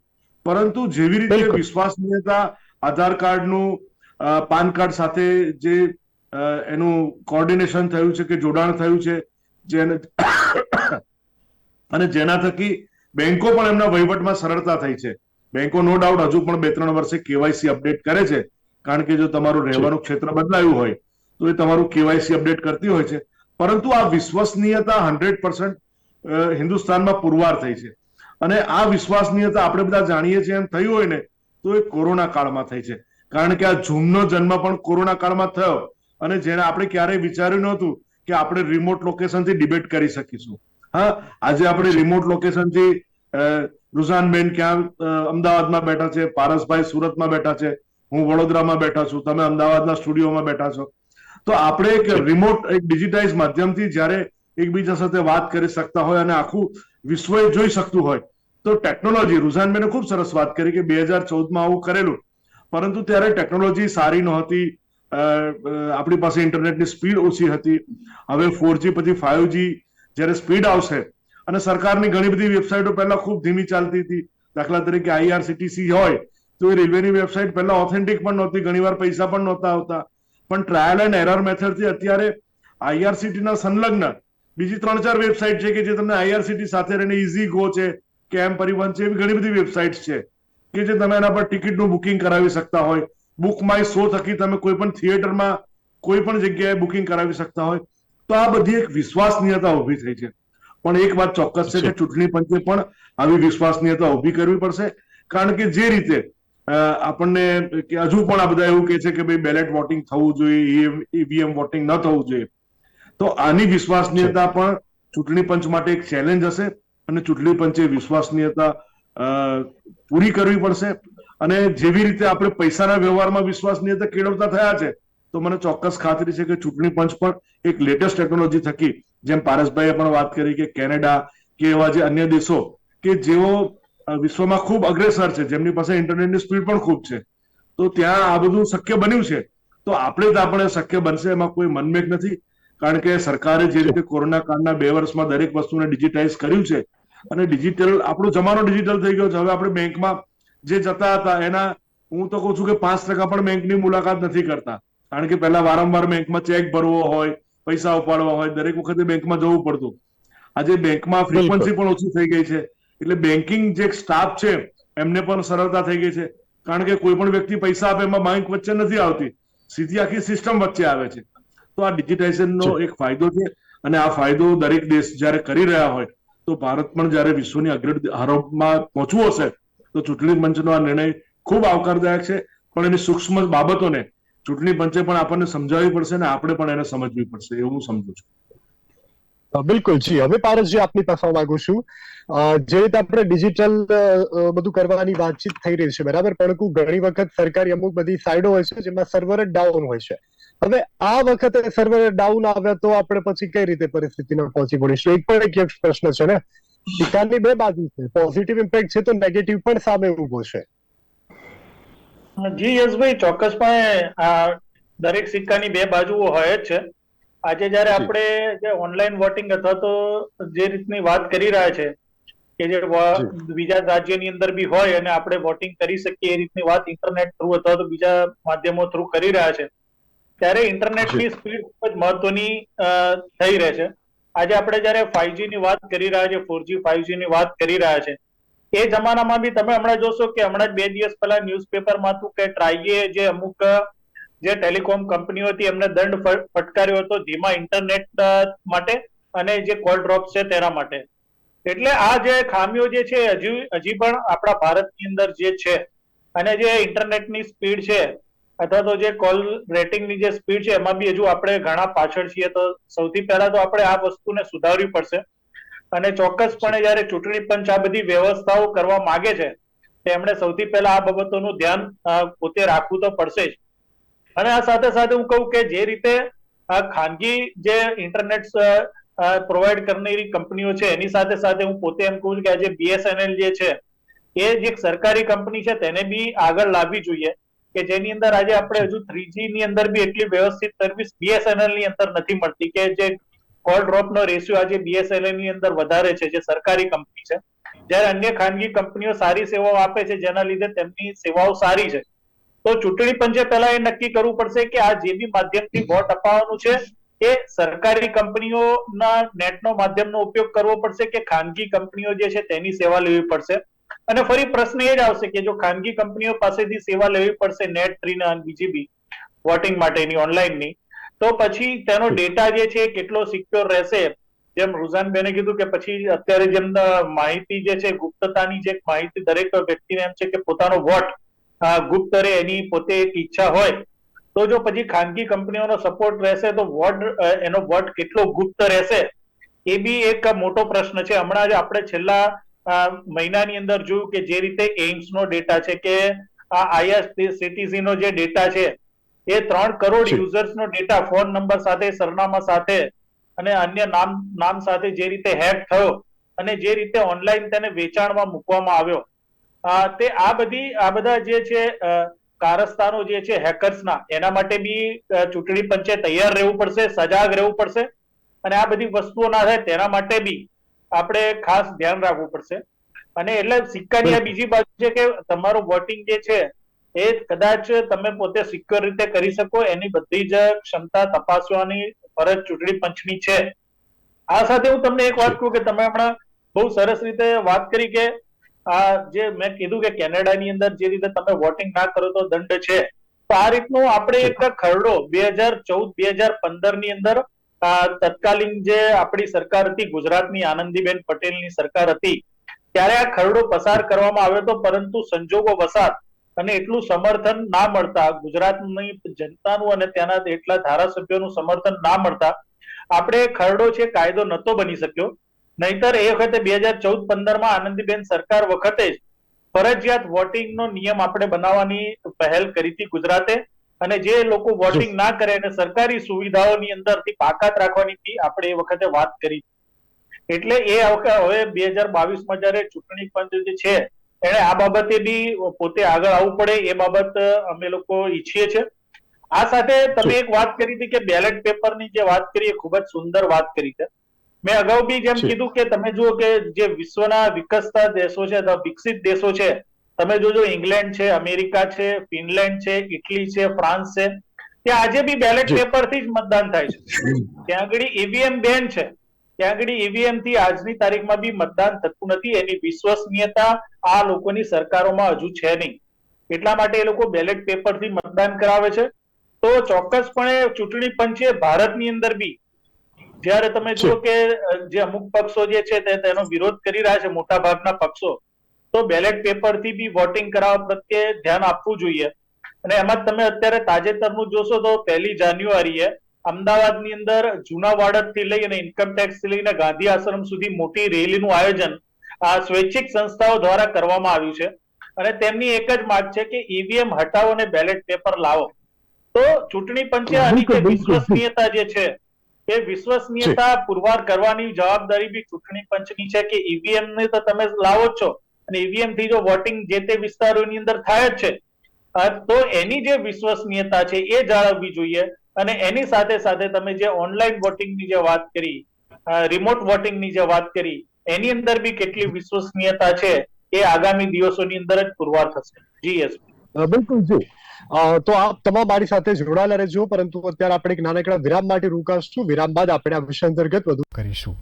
પરંતુ જેવી રીતે વિશ્વસનીયતા આધાર કાર્ડનું પાન કાર્ડ સાથે જે એનું કોર્ડિનેશન થયું છે કે જોડાણ થયું છે, અને જેના થકી બેંકો પણ એમના વહીવટમાં સરળતા થઈ છે. બેંકો નો ડાઉટ હજુ પણ 2-3 વર્ષે કેવાયસી અપડેટ કરે છે, કારણ કે જો તમારું રહેવાનું ક્ષેત્ર બદલાયું હોય તો એ તમારું કેવાયસી અપડેટ કરતી હોય છે. પરંતુ આ વિશ્વસનીયતા 100% હિન્દુસ્તાનમાં પુરવાર થઈ છે, અને આ વિશ્વસનીયતા આપણે બધા જાણીએ છીએ એમ થયું હોય ને તો એ કોરોના કાળમાં થઈ છે, કારણ કે આ ઝૂમનો જન્મ પણ કોરોના કાળમાં થયો, અને જેને આપણે ક્યારેય વિચાર્યું નહોતું કે આપણે રિમોટ લોકેશનથી ડિબેટ કરી શકીશું. હા, આજે આપણે રિમોટ લોકેશનથી રુઝાનબેન ક્યાં અમદાવાદમાં બેઠા છે, પારસભાઈ સુરતમાં બેઠા છે, હું વડોદરામાં બેઠા છું, તમે અમદાવાદના સ્ટુડિયોમાં બેઠા છો. તો આપણે એક રિમોટ એક ડિજિટાઇઝ માધ્યમથી જ્યારે એકબીજા સાથે વાત કરી શકતા હોય અને આખું વિશ્વ જોઈ શકતું હોય, તો ટેકનોલોજી, રુઝાનબેને ખૂબ સરસ વાત કરી કે 2014માં આવું કરેલું, પરંતુ ત્યારે ટેકનોલોજી સારી નહોતી, આપણી પાસે ઇન્ટરનેટની સ્પીડ ઓછી હતી. હવે 4G પછી 5G જ્યારે સ્પીડ આવશે, અને સરકારની ઘણી બધી વેબસાઇટો પહેલા ખૂબ ધીમી ચાલતી હતી, દાખલા તરીકે IRCTC હોય તો એ રેલવેની વેબસાઇટ પહેલા ઓથેન્ટિક પણ નહોતી, ઘણીવાર પૈસા પણ નહોતા આવતા, પણ ટ્રાયલ એન્ડ એરર મેથડથી અત્યારે IRCTC ના સંલગ્ન બીજી 3-4 વેબસાઇટ છે કે જે તમને IRCTC સાથે રહીને ઇઝી ગો છે, કેમ પરિવહન છે, એવી ઘણી બધી વેબસાઇટ છે કે જે તમે એના પર ટિકિટનું બુકિંગ કરાવી શકતા હોય. બુક માય શો થકી તમે કોઈ પણ થિયેટરમાં કોઈ પણ જગ્યાએ બુકિંગ કરાવી શકતા હોય. તો આ બધી એક વિશ્વસનીયતા ઉભી થઈ છે. પણ એક વાત ચોક્કસ છે કે ચૂંટણી પંચે પણ આવી વિશ્વસનીયતા ઉભી કરવી પડશે, કારણ કે જે રીતે આપણને કે હજુ પણ આ બધા એવું કહે છે કે ભાઈ બેલેટ વોટિંગ થવું જોઈએ, EVM વોટિંગ ન થવું જોઈએ, તો આની વિશ્વસનીયતા પણ ચૂંટણી પંચ માટે એક ચેલેન્જ હશે, અને ચૂંટણી પંચે વિશ્વસનીયતા પૂરી કરવી પડશે. અને જેવી રીતે આપણે પૈસાના વ્યવહારમાં વિશ્વસનીયતા કેળવતા થયા છે, તો મને ચોક્કસ ખાતરી છે કે ચૂંટણી પંચ પણ એક લેટેસ્ટ ટેકનોલોજી થકી, જેમ પારસભાઈએ પણ વાત કરી કે કેનેડા કે એવા જે અન્ય દેશો કે જેઓ વિશ્વમાં ખૂબ અગ્રેસર છે, જેમની પાસે ઇન્ટરનેટની સ્પીડ પણ ખૂબ છે, તો ત્યાં આ બધું શક્ય બન્યું છે. તો આપણે શક્ય બનશે એમાં કોઈ મનમેક નથી, કારણ કે સરકારે જે રીતે કોરોના કાળના 2 વર્ષમાં દરેક વસ્તુને ડિજિટાઇઝ કર્યું છે અને ડિજિટલ આપણો જમાનો ડિજિટલ થઈ ગયો છે. હવે આપણે બેંકમાં જે જતા હતા એના હું તો કહું છું કે 5% પણ બેંકની મુલાકાત નથી કરતા, કારણ કે પહેલા વારંવાર બેંકમાં ચેક ભરવો હોય, પૈસા ઉપાડવા હોય, દરેક વખતે બેંકમાં જવું પડતું. આજે બેંકમાં ફ્રીક્વન્સી પણ ઓછી થઈ ગઈ છે, એટલે બેંકિંગ જે સ્ટાફ છે એમને પણ સરળતા થઈ ગઈ છે, કારણ કે કોઈ પણ વ્યક્તિ પૈસા આપે એમાં બેંક વચ્ચે નથી આવતી, સીધી આખી સિસ્ટમ વચ્ચે આવે છે. તો આ ડિજિટાઇઝેશનનો એક ફાયદો છે, અને આ ફાયદો દરેક દેશ જ્યારે કરી રહ્યા હોય તો ભારત પણ જ્યારે વિશ્વની અગ્રણી હરોળમાં પહોંચવું હશે તો ચૂંટણી પંચનો આ નિર્ણય ખૂબ આવકારદાયક છે, પણ એની સૂક્ષ્મ બાબતોને ચૂંટણી પંચે પણ આપણને સમજાવવી પડશે અને આપણે પણ એને સમજવી પડશે, એવું હું સમજુ છું. બિલકુલ જી. હવે પારસજી આપની પાસે માંગુ છું, જે રીતે આપણે ડિજિટલ બધું કરવાની વાતચીત થઈ રહી છે, બરાબર, પરંતુ ઘણી વખત સરકારી અમુક બધી સાઇડો હોય છે જેમાં સર્વર ડાઉન હોય છે. હવે આ વખતે સર્વર ડાઉન આવ્યા તો આપણે પછી કઈ રીતે પરિસ્થિતિમાં પહોંચી વળીશું? એક પણ એક પ્રશ્ન છે ને, સિક્કાની 2 બાજુ છે, પોઝિટિવ ઇમ્પેક્ટ છે તો નેગેટિવ પણ સામે ઉભો છે. જી યશભાઈ, ચોક્કસપણે આ દરેક સિક્કાની 2 બાજુઓ હોય જ છે. આજે જયારે આપણે જે ઓનલાઈન વોટિંગ અથવા તો જે રીતની વાત કરી રહ્યા છે કે જે બીજા રાજ્યની અંદર બી હોય અને આપણે વોટિંગ કરી શકીએ એ રીતની વાત ઇન્ટરનેટ થ્રુ અથવા તો બીજા માધ્યમો થ્રુ કરી રહ્યા છે, ત્યારે ઇન્ટરનેટની સ્પીડ ખૂબ જ મહત્વની થઈ રહે છે. આજે આપણે જયારે 5G ની વાત કરી રહ્યા છે, 4G 5G ની વાત કરી રહ્યા છે, એ જમાનામાં બી તમે હમણાં જોશો કે હમણાં જ 2 દિવસ પહેલા ન્યૂઝપેપરમાં હતું કે ટ્રાઈએ જે અમુક જે ટેલિકોમ કંપનીઓ હતી એમને દંડ ફટકાર્યો હતો ધીમા ઇન્ટરનેટ માટે અને જે કોલ ડ્રોપ્સ છે તેના માટે. એટલે આ જે ખામીઓ જે છે હજી પણ આપણા ભારતની અંદર જે છે, અને જે ઇન્ટરનેટની સ્પીડ છે અથવા તો જે કોલ રેટિંગની જે સ્પીડ છે એમાં બી હજુ આપણે ઘણા પાછળ છીએ. તો સૌથી પહેલા તો આપણે આ વસ્તુને સુધારવી પડશે, અને ચોક્કસપણે જયારે ચૂંટણી પંચ આ બધી વ્યવસ્થાઓ કરવા માંગે છે તેમણે સૌથી પહેલા આ બાબતોનું ધ્યાન પોતે રાખવું તો પડશે જ. અને આ સાથે સાથે હું કહું કે જે રીતે આ ખાનગી જે ઇન્ટરનેટ પ્રોવાઈડ કરનારી કંપનીઓ છે એની સાથે સાથે હું પોતે એમ કહું છું કે આજે BSNL જે છે એ જે સરકારી કંપની છે તેને બી આગળ લાવવી જોઈએ, કે જેની અંદર આજે આપણે હજુ 3G ની અંદર બી એટલી વ્યવસ્થિત સર્વિસ BSNL ની અંદર નથી મળતી, કે જે કોલ ડ્રોપ નો રેશિયો આજે BSNL ની અંદર વધારે છે, જે સરકારી કંપની છે, જ્યારે અન્ય ખાનગી કંપનીઓ સારી સેવાઓ આપે છે જેના લીધે તેમની સેવાઓ સારી છે. તો ચૂંટણી પંચે પહેલા એ નક્કી કરવું પડશે કે આ જે બી માધ્યમથી વોટ અપાવવાનું છે એ સરકારી કંપનીઓના નેટનો માધ્યમનો ઉપયોગ કરવો પડશે કે ખાનગી કંપનીઓ જે છે તેની સેવા લેવી પડશે. અને ફરી પ્રશ્ન એ જ આવશે કે જો ખાનગી કંપનીઓ પાસેથી સેવા લેવી પડશે નેટ 3 ના બીજી બી વોટિંગ માટેની ઓનલાઈનની, તો પછી તેનો ડેટા જે છે કેટલો સિક્યોર રહેશે? જેમ રૂઝાનબેને કીધું કે પછી અત્યારે જેમ માહિતી જે છે ગુપ્તતાની જે માહિતી દરેક વ્યક્તિને એમ છે કે પોતાનો વોટ ગુપ્ત રહે એની પોતે એક ઈચ્છા હોય, તો જો પછી ખાનગી કંપનીઓનો સપોર્ટ રહેશે તો એનો વોટ કેટલો ગુપ્ત રહેશે એ બી એક મોટો પ્રશ્ન છે. હમણાં જ આપણે છેલ્લા મહિનાની અંદર જોયું કે જે રીતે એઇમ્સ નો ડેટા છે કે IRCTC નો જે ડેટા છે એ 3 કરોડ યુઝર્સ નો ડેટા ફોન નંબર સાથે, સરનામા સાથે અને અન્ય નામ સાથે જે રીતે હેક થયો અને જે રીતે ઓનલાઈન તેને વેચાણમાં મૂકવામાં આવ્યો, તે આ બધા જે છે કારસ્તાનો જે છે હેકર્સના, એના માટે બી ચૂંટણી પંચે તૈયાર રહેવું પડશે, સજાગ રહેવું પડશે, અને આ બધી વસ્તુઓ ના થાય તેના માટે બી આપણે ખાસ ધ્યાન રાખવું પડશે. અને એટલે સિક્કાની આ બીજી બાજુ છે કે તમારું વોટિંગ જે છે એ કદાચ તમે પોતે સિક્યોર રીતે કરી શકો એની બધી જ ક્ષમતા તપાસવાની ફરજ ચૂંટણી પંચની છે. આ સાથે હું તમને એક વાત કહું કે તમે હમણાં બહુ સરસ રીતે વાત કરી કે આ જે મેં કીધું કે કેનેડાની અંદર જે રીતે તમે વોટિંગ ના કરો તો દંડ છે, તો આ રીતનું આપણે એક ખરડો 2014-2015 ની અંદર તત્કાલીન જે આપણી સરકાર હતી ગુજરાતની આનંદીબેન પટેલની સરકાર હતી ત્યારે આ ખરડો પસાર કરવામાં આવ્યો હતો, પરંતુ સંજોગો વસાત અને એટલું સમર્થન ના મળતા, ગુજરાતની જનતાનું અને ત્યાંના એટલા ધારાસભ્યોનું સમર્થન ના મળતા આપણે ખરડો છે કાયદો નહોતો બની શક્યો. નહીતર એ વખતે 2014-15 માં આનંદીબેન સરકાર વખતે જ ફરજિયાત વોટિંગનો નિયમ આપણે બનાવવાની પહેલ કરી હતી ગુજરાતે, અને જે લોકો વોટિંગ ના કરે અને સરકારી સુવિધાઓની અંદરથી બાકાત રાખવાની આપણે એ વખતે વાત કરી. એટલે એ હવે 2022માં જયારે ચૂંટણી પંચ જે છે એને આ બાબતે બી પોતે આગળ આવવું પડે એ બાબત અમે લોકો ઈચ્છીએ છીએ. આ સાથે તમે એક વાત કરી હતી કે બેલેટ પેપરની જે વાત કરી એ ખૂબ જ સુંદર વાત કરી છે. મેં અગાઉ બી જેમ કીધું કે તમે જુઓ કે જે વિશ્વના વિકસતા દેશો છે અથવા વિકસિત દેશો છે, તમે જોજો ઇંગ્લેન્ડ છે, અમેરિકા છે, ફિનલેન્ડ છે, ઇટલી છે, ફ્રાન્સ છે, ત્યાં આજે બી બેલેટ પેપરથી જ મતદાન થાય છે. ત્યાં આગળ ઈવીએમ બેન છે, ત્યાં આગળ ઈવીએમ થી આજની તારીખમાં બી મતદાન થતું નથી. એની વિશ્વસનીયતા આ લોકોની સરકારોમાં હજુ છે નહીં, એટલા માટે એ લોકો બેલેટ પેપરથી મતદાન કરાવે છે. તો ચોક્કસપણે ચૂંટણી પંચે ભારતની અંદર બી જ્યારે તમે જુઓ કે જે અમુક પક્ષો જે છે તેનો વિરોધ કરી રહ્યા છે, મોટા ભાગના પક્ષો, તો બેલેટ પેપરથી બી વોટિંગ કરાવવા પ્રત્યે ધ્યાન આપવું જોઈએ. અને એમાં તમે અત્યારે તાજેતરનું જોશો તો 1 જાન્યુઆરીએ અમદાવાદની અંદર જૂના વાડદથી લઈ અને ઇન્કમટેક્સ થી લઈને ગાંધી આશ્રમ સુધી મોટી રેલીનું આયોજન આ સ્વૈચ્છિક સંસ્થાઓ દ્વારા કરવામાં આવ્યું છે. અને તેમની એક જ માંગ છે કે ઈવીએમ હટાવો અને બેલેટ પેપર લાવો. તો ચૂંટણી પંચે આની જે વિશ્વસનીયતા જે છે એ વિશ્વસનીયતા પુરવાર કરવાની જવાબદારી બી ચૂંટણી પંચની છે કે ઈવીએમ ને તો તમે લાવો જ છો અને ઈવીએમ થી જો વોટિંગ જે તે વિસ્તારોની અંદર થાય જ છે, તો એની જે વિશ્વસનીયતા છે એ જાળવવી જોઈએ. અને એની સાથે સાથે તમે જે ઓનલાઈન વોટિંગની જે વાત કરી, રિમોટ વોટિંગની જે વાત કરી, એની અંદર બી કેટલી વિશ્વસનીયતા છે એ આગામી દિવસોની અંદર જ પુરવાર થશે. જી યસ, બિલકુલ જી. તો આપ તમામ મારી સાથે જોડાયેલા રહેજો, પરંતુ અત્યારે આપણે એક નાનકડા વિરામ માટે રોકાશું. વિરામ બાદ આપણે આ વિષય અંતર્ગત વધુ કરીશું.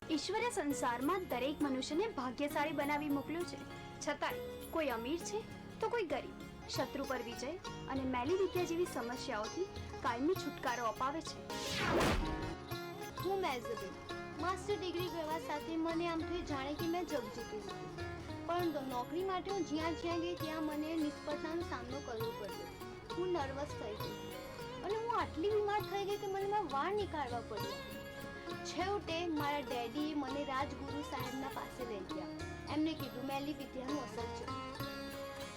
ઈશ્વરે સંસારમાં દરેક મનુષ્યને ભાગ્યશાળી બનાવી મોકલ્યો છે, છતાંય કોઈ અમીર છે તો કોઈ ગરીબ, શત્રુ પર વિજય અને મેલી વિદ્યા જેવી સમસ્યાઓથી કાયમી છુટકારો અપાવે છે. હું મેઝબીન માસ્ટર ડિગ્રી કરવા સાથે મને આમ થઈ જાણે કે મેં જગ જીતી લીધું, પરંતુ નોકરી માટે હું જ્યાં ગઈ ત્યાં મને નિષ્ફળતાનો સામનો કરવો પડ્યો. હું નર્વસ થઈ ગઈ અને હું આટલી બીમાર થઈ ગઈ કે મને મારા વાળ નીકાળવા પડ્યા. છેવટે મારા ડેડીએ મને રાજગુરુ સાહેબના પાસે લઈ ગયા. એમને કીધું મેલી વિદ્યાનું અસર છે.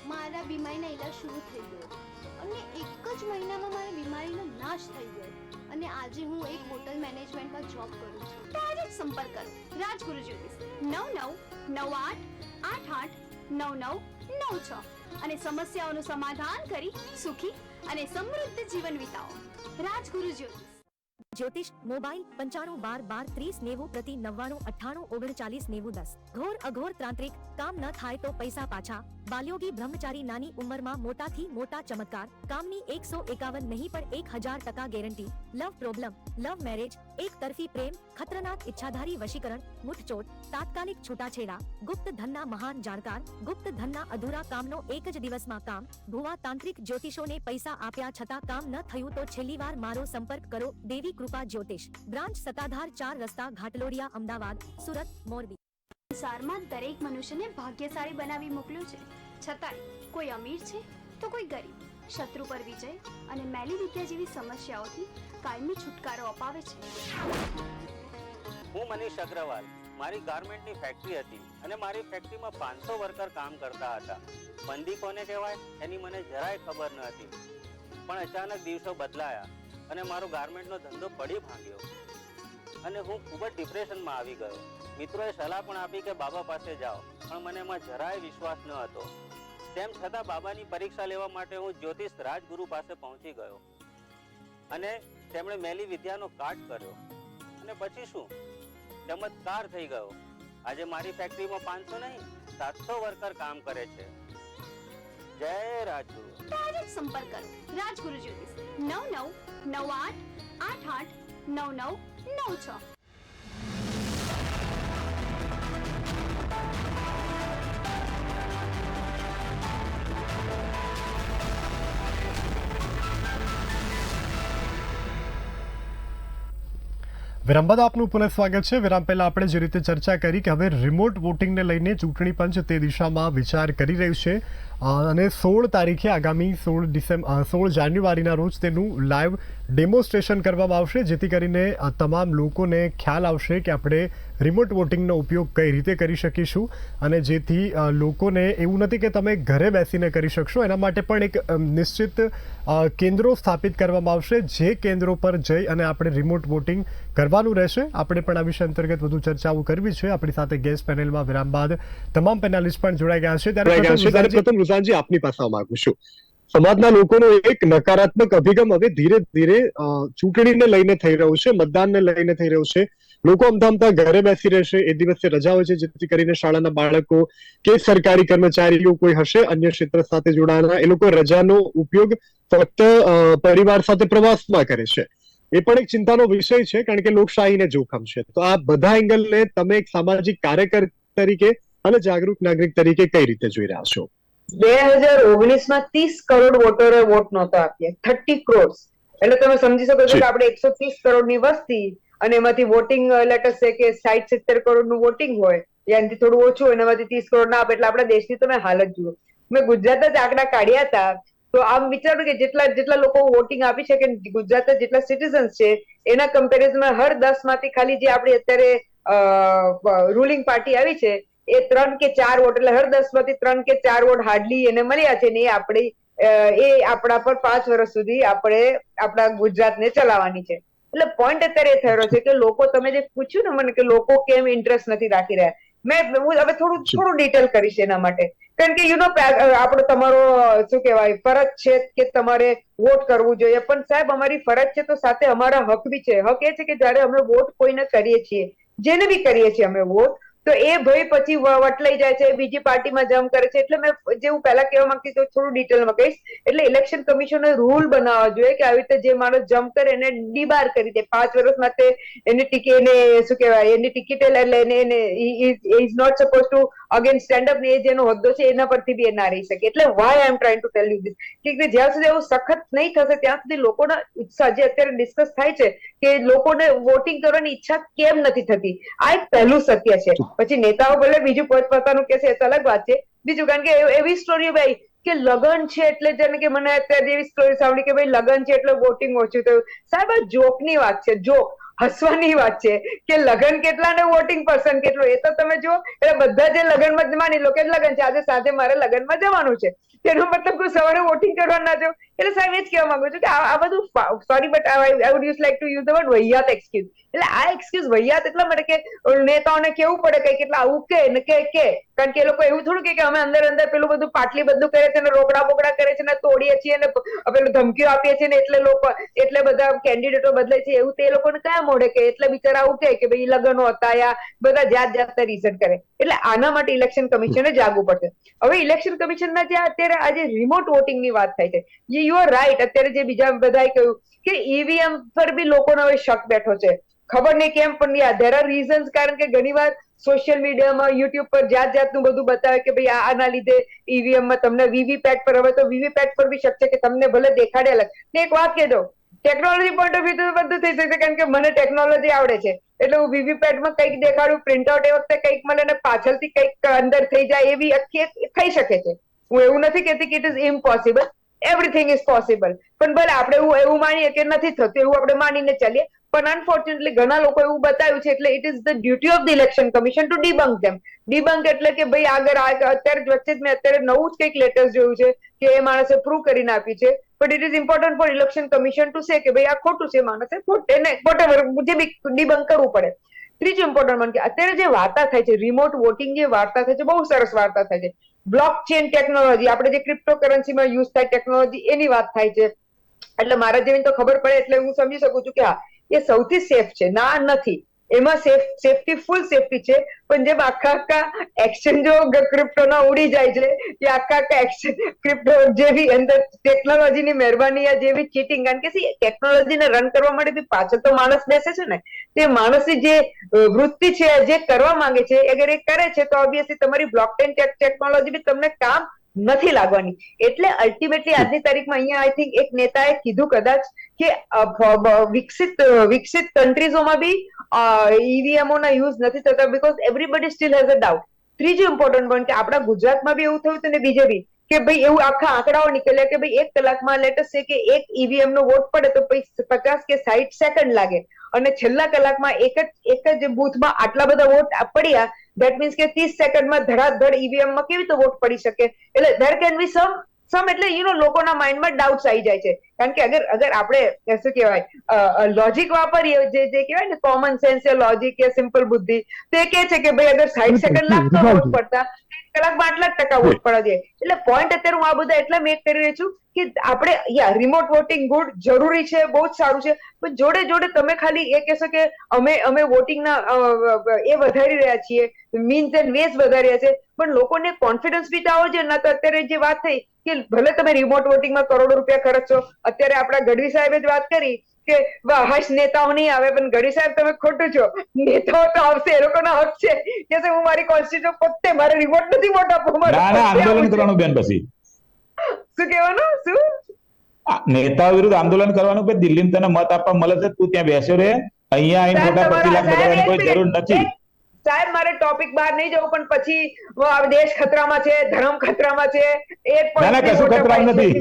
મારા બીમારીનો ઈલાજ શરૂ થઈ ગયો અને એક જ મહિનામાં મારી બીમારીનો નાશ થઈ ગયો અને આજે હું એક હોટલ મેનેજમેન્ટમાં જોબ કરું છું. તો આજે જ સંપર્ક કરો રાજગુરુ જ્યોતિષ 9998889996 અને સમસ્યાઓનું સમાધાન કરી સુખી અને સમૃદ્ધ જીવન વિતાવો. રાજગુરુ જ્યોતિષ. જ્યોતિષ મોબાઈલ 9512123090 પ્રતિ 9998399010 ઘોર અઘોર તાંત્રિક કામ ન થાય તો પૈસા પાછા બાલયોગી બ્રહ્મચારી નાની ઉંમરમાં મોટાથી મોટા ચમત્કાર કામની 151 નહીં પણ 1000% ગેરંટી લવ પ્રોબ્લેમ લવ મેરેજ એક તરફી પ્રેમ ખતરનાક ઈચ્છાધારી વશીકરણ મુઠચોટ તાત્કાલિક છૂટાછેડા ગુપ્ત ધનના મહાન જાણકાર ગુપ્ત ધનના અધૂરા કામનો એક જ દિવસમાં કામ ભુવા તાંત્રિક જ્યોતિષોને પૈસા આપ્યા છતાં કામ ન થયું તો છેલ્લી વાર મારો સંપર્ક કરો દેવી કૃપા જ્યોતિષ બ્રાન્ચ સત્તાધાર 4 રસ્તા ઘાટલોડિયા અમદાવાદ સુરત મોરબી સંસારમાં દરેક મનુષ્યને ભાગ્યશાળી બનાવી મોકલ્યો છે છતાંય કોઈ અમીર છે તો કોઈ ગરીબ શત્રુ પર વિજય અને મેલી વિદ્યા જેવી સમસ્યાઓથી કાયમી છુટકારો અપાવે છે. હું મનીષ અગ્રવાલ. મારી ગાર્મેન્ટની ફેક્ટરી હતી અને મારી ફેક્ટરીમાં 500 વર્કર કામ કરતા હતા. મંદી કોને કહેવાય એની મને જરાય ખબર ન હતી, પણ અચાનક દિવસો બદલાયા અને મારો ગાર્મેન્ટનો ધંધો પડી ભાંગ્યો અને હું ખૂબ જ ડિપ્રેશનમાં આવી ગયો. મિત્રોએ સલાહ પણ આપી કે બાબા પાસે જાઓ, પણ મને એમાં જરાય વિશ્વાસ ન હતો. તેમ છતાં બાબાની પરીક્ષા લેવા માટે હું જ્યોતિષ રાજગુરુ પાસે પહોંચી ગયો અને તેમણે મેલી વિદ્યાનો કાટ કર્યો અને પછી શું ચમત્કાર થઈ ગયો. આજે મારી ફેક્ટરીમાં 500 નહીં 700 વર્કર કામ કરે છે. જય રાજગુરુ. આજે જ સંપર્ક કરો રાજગુરુ જ્યોતિષ 9998889996. વિરામ બાદ આપનું પુનઃ સ્વાગત છે. વિરામ પહેલા આપણે જે રીતે ચર્ચા કરી કે હવે રિમોટ વોટિંગને લઈને ચૂંટણી પંચ તે દિશામાં વિચાર કરી રહ્યું છે અને 16 તારીખે આગામી 16 જાન્યુઆરીના રોજ તેનું લાઈવ ડેમોન્સ્ટ્રેશન કરવામાં આવશે, જેથી કરીને તમામ લોકોને ખ્યાલ આવશે કે આપણે રિમોટ વોટિંગનો ઉપયોગ કઈ રીતે કરી શકીશું અને જેથી લોકોને એવું નથી કે તમે ઘરે બેસીને કરી શકશો. એના માટે પણ એક નિશ્ચિત કેન્દ્રો સ્થાપિત કરવામાં આવશે, જે કેન્દ્રો પર જઈ અને આપણે રિમોટ વોટિંગ કરવાનું રહેશે. આપણે પણ આ વિષય અંતર્ગત વધુ ચર્ચાઓ કરવી છે. આપણી સાથે ગેસ્ટ પેનલમાં વિરામ બાદ તમામ પેનલિસ્ટ પણ જોડાઈ ગયા છે. ત્યારે પ્રથમ રુઝાનજી આપની પાસે આવવા માંગુ છું. સમાજના લોકોનો એક નકારાત્મક અભિગમ હવે ધીરે ધીરે ચૂંટણીને લઈને થઈ રહ્યું છે, મતદાનને લઈને થઈ રહ્યું છે. લોકો અમથામતા ઘરે બેસી રહેશે, એ દિવસે રજા હોય છે, જેથી કરીને શાળાના બાળકો કે સરકારી કર્મચારીઓ કોઈ હશે અન્ય ક્ષેત્ર સાથે જોડાયેલા, એ લોકો રજાનો ઉપયોગ ફક્ત પરિવાર સાથે પ્રવાસમાં કરે છે. એ પણ એક ચિંતાનો વિષય છે, કારણ કે લોકશાહીને જોખમ છે. તો આ બધા એંગલને તમે એક સામાજિક કાર્યકર તરીકે અને જાગૃત નાગરિક તરીકે કઈ રીતે જોઈ રહ્યા છો? 2019માં 30 કરોડ વોટરોએ વોટ નહોતો આપ્યા, 30 કરોડ. એટલે તમે સમજી શકો છો કે આપણે 130 કરોડની વસ્તી અને એમાંથી વોટિંગ લેટસ છે કે 60-70 કરોડનું વોટિંગ હોય, એનાથી થોડું ઓછું હોય, એનામાંથી 30 કરોડ ના આપે, એટલે આપણા દેશની તમે હાલત જુઓ. મેં ગુજરાત જ આંકડા કાઢ્યા હતા, તો આમ વિચારો કે જેટલા લોકો વોટિંગ આપી છે કે ગુજરાતના જેટલા સિટીઝન્સ છે એના કમ્પેરિઝનમાં હર 10 માંથી ખાલી જે આપણી અત્યારે રૂલિંગ પાર્ટી આવી છે એ 3 કે 4 વોટ, એટલે હર 10 માંથી 3 કે 4 વોટ હાર્ડલી એને મળ્યા છે ને એ આપણા પર 5 વર્ષ સુધી આપણે આપણા ગુજરાતને ચલાવવાની છે. એટલે પોઈન્ટ અત્યારે એ થયો છે કે લોકો, તમે જે પૂછ્યું ને મને કે લોકો કેમ ઇન્ટરેસ્ટ નથી રાખી રહ્યા, હું હવે થોડું ડિટેલ કરીશ એના માટે. કારણ કે આપણો તમારો શું કહેવાય ફરજ છે કે તમારે વોટ કરવું જોઈએ, પણ સાહેબ અમારી ફરજ છે તો સાથે અમારા હક બી છે. હક એ છે કે જયારે અમે વોટ કોઈને કરીએ છીએ, જેને બી કરીએ છીએ અમે વોટ, તો એ ભાઈ પછી વટલાઈ જાય છે, બીજી પાર્ટીમાં જમ્પ કરે છે. એટલે મેં જે હું પહેલા કહેવા માંગતી તો થોડું ડિટેલમાં કહીશ. એટલે ઇલેક્શન કમિશને રૂલ બનાવવા જોઈએ કે આવી રીતે જે માણસ જમ્પ કરે એને ડીબાર કરી દે 5 વર્ષ માટે. એની ટિકિટ, એને શું કહેવાય, એની ટિકિટ એને is not suppose to again stand up. એ જેનો હોદ્દો છે એના પરથી બી એ ના રહી શકે. એટલે why I am trying to tell you this કે જ્યાં સુધી એવું સખત નહીં થશે ત્યાં સુધી લોકોના ઉત્સાહ, જે અત્યારે ડિસ્કસ થાય છે કે લોકોને વોટિંગ કરવાની ઈચ્છા કેમ નથી થતી, આ એક પહેલું સત્ય છે. પછી નેતાઓ ભલે બીજું પોતપોતાનું કે છે એ અલગ વાત છે. બીજું, કારણ કે એવી સ્ટોરી ભાઈ કે લગન છે એટલે જેને કે મને અત્યારે એવી સ્ટોરી સાંભળી કે ભાઈ લગન છે એટલે વોટિંગ ઓછું થયું. સાહેબ આ જોકની વાત છે, જોક હસવાની વાત છે કે લગન કેટલા ને વોટિંગ પર્સન્ટ કેટલું એ તો તમે જુઓ. એટલે બધા જે લગનમાં માની લો કે લગન છે, આજે સાંજે મારે લગનમાં જવાનું છે, તેનો મતલબ કોઈ સવારે વોટિંગ કરવા ના જાવ. એટલે સાહેબ એ જ કહેવા માંગુ છું કે આ બધું sorry but I would like to use the word વહિયાત એક્સક્યુઝ. એટલે આ એક્સક્યુઝ વહિયાત એટલા માટે કે નેતાઓને કેવું પડે કઈ કેટલા આવું કે કારણ કે એ લોકો એવું થોડું કે અમે અંદર પેલું બધું પાટલી બધું કરે છે ને રોકડા બોકડા કરે છે ને તોડીએ છીએ ને પેલું ધમકીઓ આપીએ છીએ ને એટલે બધા કેન્ડિડેટો બદલે છે એવું તે લોકોને કયા મોઢે કે એટલે બિચારા આવું કે ભાઈ લગ્નો હતા યા બધા જાતના રીઝન કરે. એટલે આના માટે ઇલેક્શન કમિશને જાગવું પડશે. હવે ઇલેક્શન કમિશનના જે અત્યારે આજે રિમોટ વોટિંગની વાત થાય છે, યુ આર રાઈટ. અત્યારે જે બીજા બધાએ કહ્યું કે ઈવીએમ પર બી લોકોનો હવે શક બેઠો છે, ખબર નહીં કેમ પણ ધેર આર રીઝન્સ. કારણ કે ઘણી વાર સોશિયલ મીડિયામાં યુટ્યુબ પર જાતનું બધું બતાવે કે ભાઈ આના લીધે ઈવીએમમાં તમને વીવીપેટ પર, હવે તો વીવીપેટ પર બી શક છે કે તમને ભલે દેખાડે અલગ. ને એક વાત કહેજો, ટેકનોલોજી પોઈન્ટ ઓફ વ્યૂ બધું થઈ શકે કારણ કે મને ટેકનોલોજી આવડે છે એટલે હું વીવીપેટમાં કંઈક દેખાડું, પ્રિન્ટઆઉટ એ વખતે કંઈક મળે ને પાછળથી કંઈક અંદર થઈ જાય એવી થઈ શકે છે. હું એવું નથી કહેતી કે it is impossible, everything is possible. પણ ભલે આપણે એવું માનીએ કે નથી થતું એવું આપણે માનીને ચાલીએ. પણ અનફોર્ચ્યુનેટલી ઘણા લોકો એવું બતાવ્યું છે એટલે it is the duty of the election commission to debunk them. Debunk એટલે કે ભાઈ અત્યારે વચ્ચે મેં અત્યારે નવું જ કંઈક લેટેસ્ટ જોયું છે કે એ માણસે પ્રૂવ કરીને આપ્યું છે. But it is important for election commission to say કે ભાઈ આ ખોટું છે, માણસે વોટેવર જે બી ડિબંક કરવું પડે. ત્રીજું ઇમ્પોર્ટન્ટ મને કે અત્યારે જે વાર્તા થાય છે રિમોટ વોટિંગ જે વાર્તા થાય છે બહુ સરસ વાર્તા થાય છે. બ્લોક ચેન ટેકનોલોજી, આપણે જે ક્રિપ્ટોકરન્સીમાં યુઝ થાય ટેકનોલોજી એની વાત થાય છે. એટલે મારા જેવી તો ખબર પડે એટલે હું સમજી શકું છું કે હા એ સૌથી સેફ છે, ના નથી એમાં સેફટી ફૂલ સેફટી છે. પણ જેમ આખા એક્સચેન્જો ક્રિપ્ટોના ઉડી જાય છે કે આખા ક્રિપ્ટો જેવી અંદર ટેકનોલોજીની મહેરબાની જેવી ચીટિંગ. કારણ કે ટેકનોલોજીને રન કરવા માટે બી પાછળ તો માણસ બેસે છે ને, તે માણસની જે વૃત્તિ છે જે કરવા માંગે છે અગર એ કરે છે તો ઓબ્વિયસલી તમારી બ્લોકચેન ટેકનોલોજી બી તમને કામ નથી લાગવાની. એટલે અલ્ટિમેટલી આજની તારીખમાં અહીંયા આઈ થિંક એક નેતાએ કીધું કદાચ કે વિકસિત કન્ટ્રીઝોમાં બી ઈવીએમઓ ના યુઝ નથી થતા because everybody steel has a doubt. ત્રીજું ઇમ્પોર્ટન્ટ પોઈન્ટ કે આપણા ગુજરાતમાં બી એવું થયું હતું ને બીજે બી કે ભાઈ એવું આખા આંકડાઓ નીકળ્યા કે ભાઈ 1 કલાકમાં લેટેસ્ટ છે કે એક ઈવીએમ નો વોટ પડે તો 50 કે 60 સેકન્ડ લાગે અને છેલ્લા કલાકમાં એક જ બૂથમાં આટલા બધા વોટ પડ્યા. ધેટ મીન્સ કે 30 સેકન્ડમાં ધડાધડ ઈવીએમમાં કેવી રીતે વોટ પડી શકે. એટલે ધેર કેન બી સમ એટલે લોકોના માઇન્ડમાં ડાઉટ્સ આવી જાય છે. કારણ કે અગર આપણે શું કહેવાય લોજિક વાપરીએ જે કહેવાય ને કોમન સેન્સ યા લોજિક યા સિમ્પલ બુદ્ધિ, તો એ કહે છે કે ભાઈ અગર 60 સેકન્ડ લાગતો વોટ પડતા 1 કલાકમાં આટલા ટકા વોટ પડવા જોઈએ. એટલે પોઈન્ટ અત્યારે હું આ બધા એટલા મેક કરી રહી છું કે આપણે રિમોટ વોટિંગ ગુડ જરૂરી છે, બહુ જ સારું છે. પણ જોડે જોડે તમે ખાલી એ કહેશો કે અમે વોટિંગના એ વધારી રહ્યા છીએ, મીન્સ એન્ડ વેઝ વધારી રહ્યા છે, પણ લોકોને કોન્ફિડન્સ બી તો આવવો જોઈએ. ના તો અત્યારે જે વાત થઈ કે ભલે તમે રિમોટ વોટિંગમાં કરોડો રૂપિયા ખર્ચો, અત્યારે આપણા ગઢવી સાહેબે જ વાત કરી કે હશ નેતાઓ નહીં આવે, પણ ગઢવી સાહેબ તમે ખોટું છો, નેતાઓ તો આવશે, એ લોકોનો હક છે કે હું મારી કોન્સ્ટિટ્યુશન પોતે મારે રિમોટ નથી વોટ આપવો. આંદોલન કરવાનું બેન પછી શું કહેવાનું? શું નેતાઓ વિરુદ્ધ આંદોલન કરવાનું કે દિલ્હી તને મત આપવા મળે છે, તું ત્યાં બેસ્યો રે, અહીંયા આવીને મોટા 25 લાખ બગાડવાની કોઈ જરૂર નથી. સાહેબ મારે ટોપિક બહાર નહીં જવું, પણ પછી દેશ ખતરામાં છે, ધર્મ ખતરામાં છે, એ કશું ખતરામાં નથી.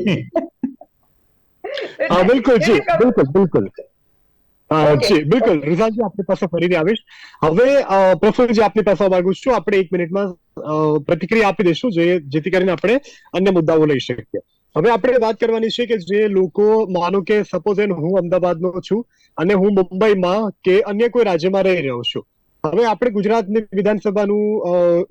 બિલકુલ જી, બિલકુલ જી, બિલકુલ રિઝાજી આપની પાસે ફરીથી આવીશ. હવે પ્રફુલ્લજી આપની પાસે માંગુ છું, આપણે 1 મિનિટમાં પ્રતિક્રિયા આપી દઈશું જેથી કરીને આપણે અન્ય મુદ્દાઓ લઈ શકીએ. હવે આપણે વાત કરવાની છે કે જે લોકો માનો કે સપોઝ હું અમદાવાદનો છું અને હું મુંબઈમાં કે અન્ય કોઈ રાજ્યમાં રહી રહ્યો છું. હવે આપણે ગુજરાતની વિધાનસભાનું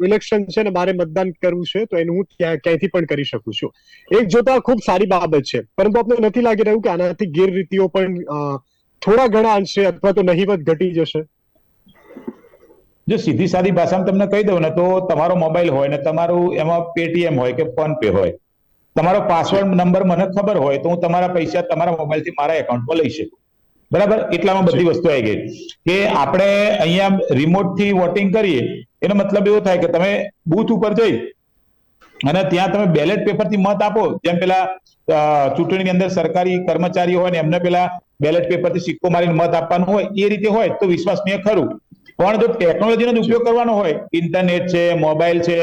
ઇલેક્શન છે ને મારે મતદાન કરવું છે તો એનું હું ક્યાંયથી પણ કરી શકું છું. એક જોતા ખૂબ સારી બાબત છે, પરંતુ આપણે નથી લાગી રહ્યું કે આનાથી ગેરરીતિઓ પણ થોડા ઘણા અંશે અથવા તો નહીવત ઘટી જશે. જો સીધી સાદી ભાષામાં તમને કહી દઉં ને તો તમારો મોબાઈલ હોય ને તમારું એમાં પેટીએમ હોય કે ફોન પે હોય, તમારો પાસવર્ડ નંબર મને ખબર હોય તો હું તમારા પૈસા તમારા મોબાઈલથી મારા એકાઉન્ટમાં લઈ શકું. બરાબર, એટલામાં બધી વસ્તુ આવી ગઈ કે આપણે અહીંયા રિમોટ થી વોટિંગ કરીએ એનો મતલબ એવો થાય કે તમે બૂથ ઉપર જઈ અને ત્યાં તમે બેલેટ પેપર થી મત આપો. જેમ પેલા ચૂંટણીની અંદર સરકારી કર્મચારીઓ હોય ને એમને પેલા બેલેટ પેપર થી સિક્કો મારીને મત આપવાનું હોય, એ રીતે હોય તો વિશ્વસનીય ખરું. પણ જો ટેકનોલોજીનો ઉપયોગ કરવાનો હોય, ઇન્ટરનેટ છે, મોબાઈલ છે,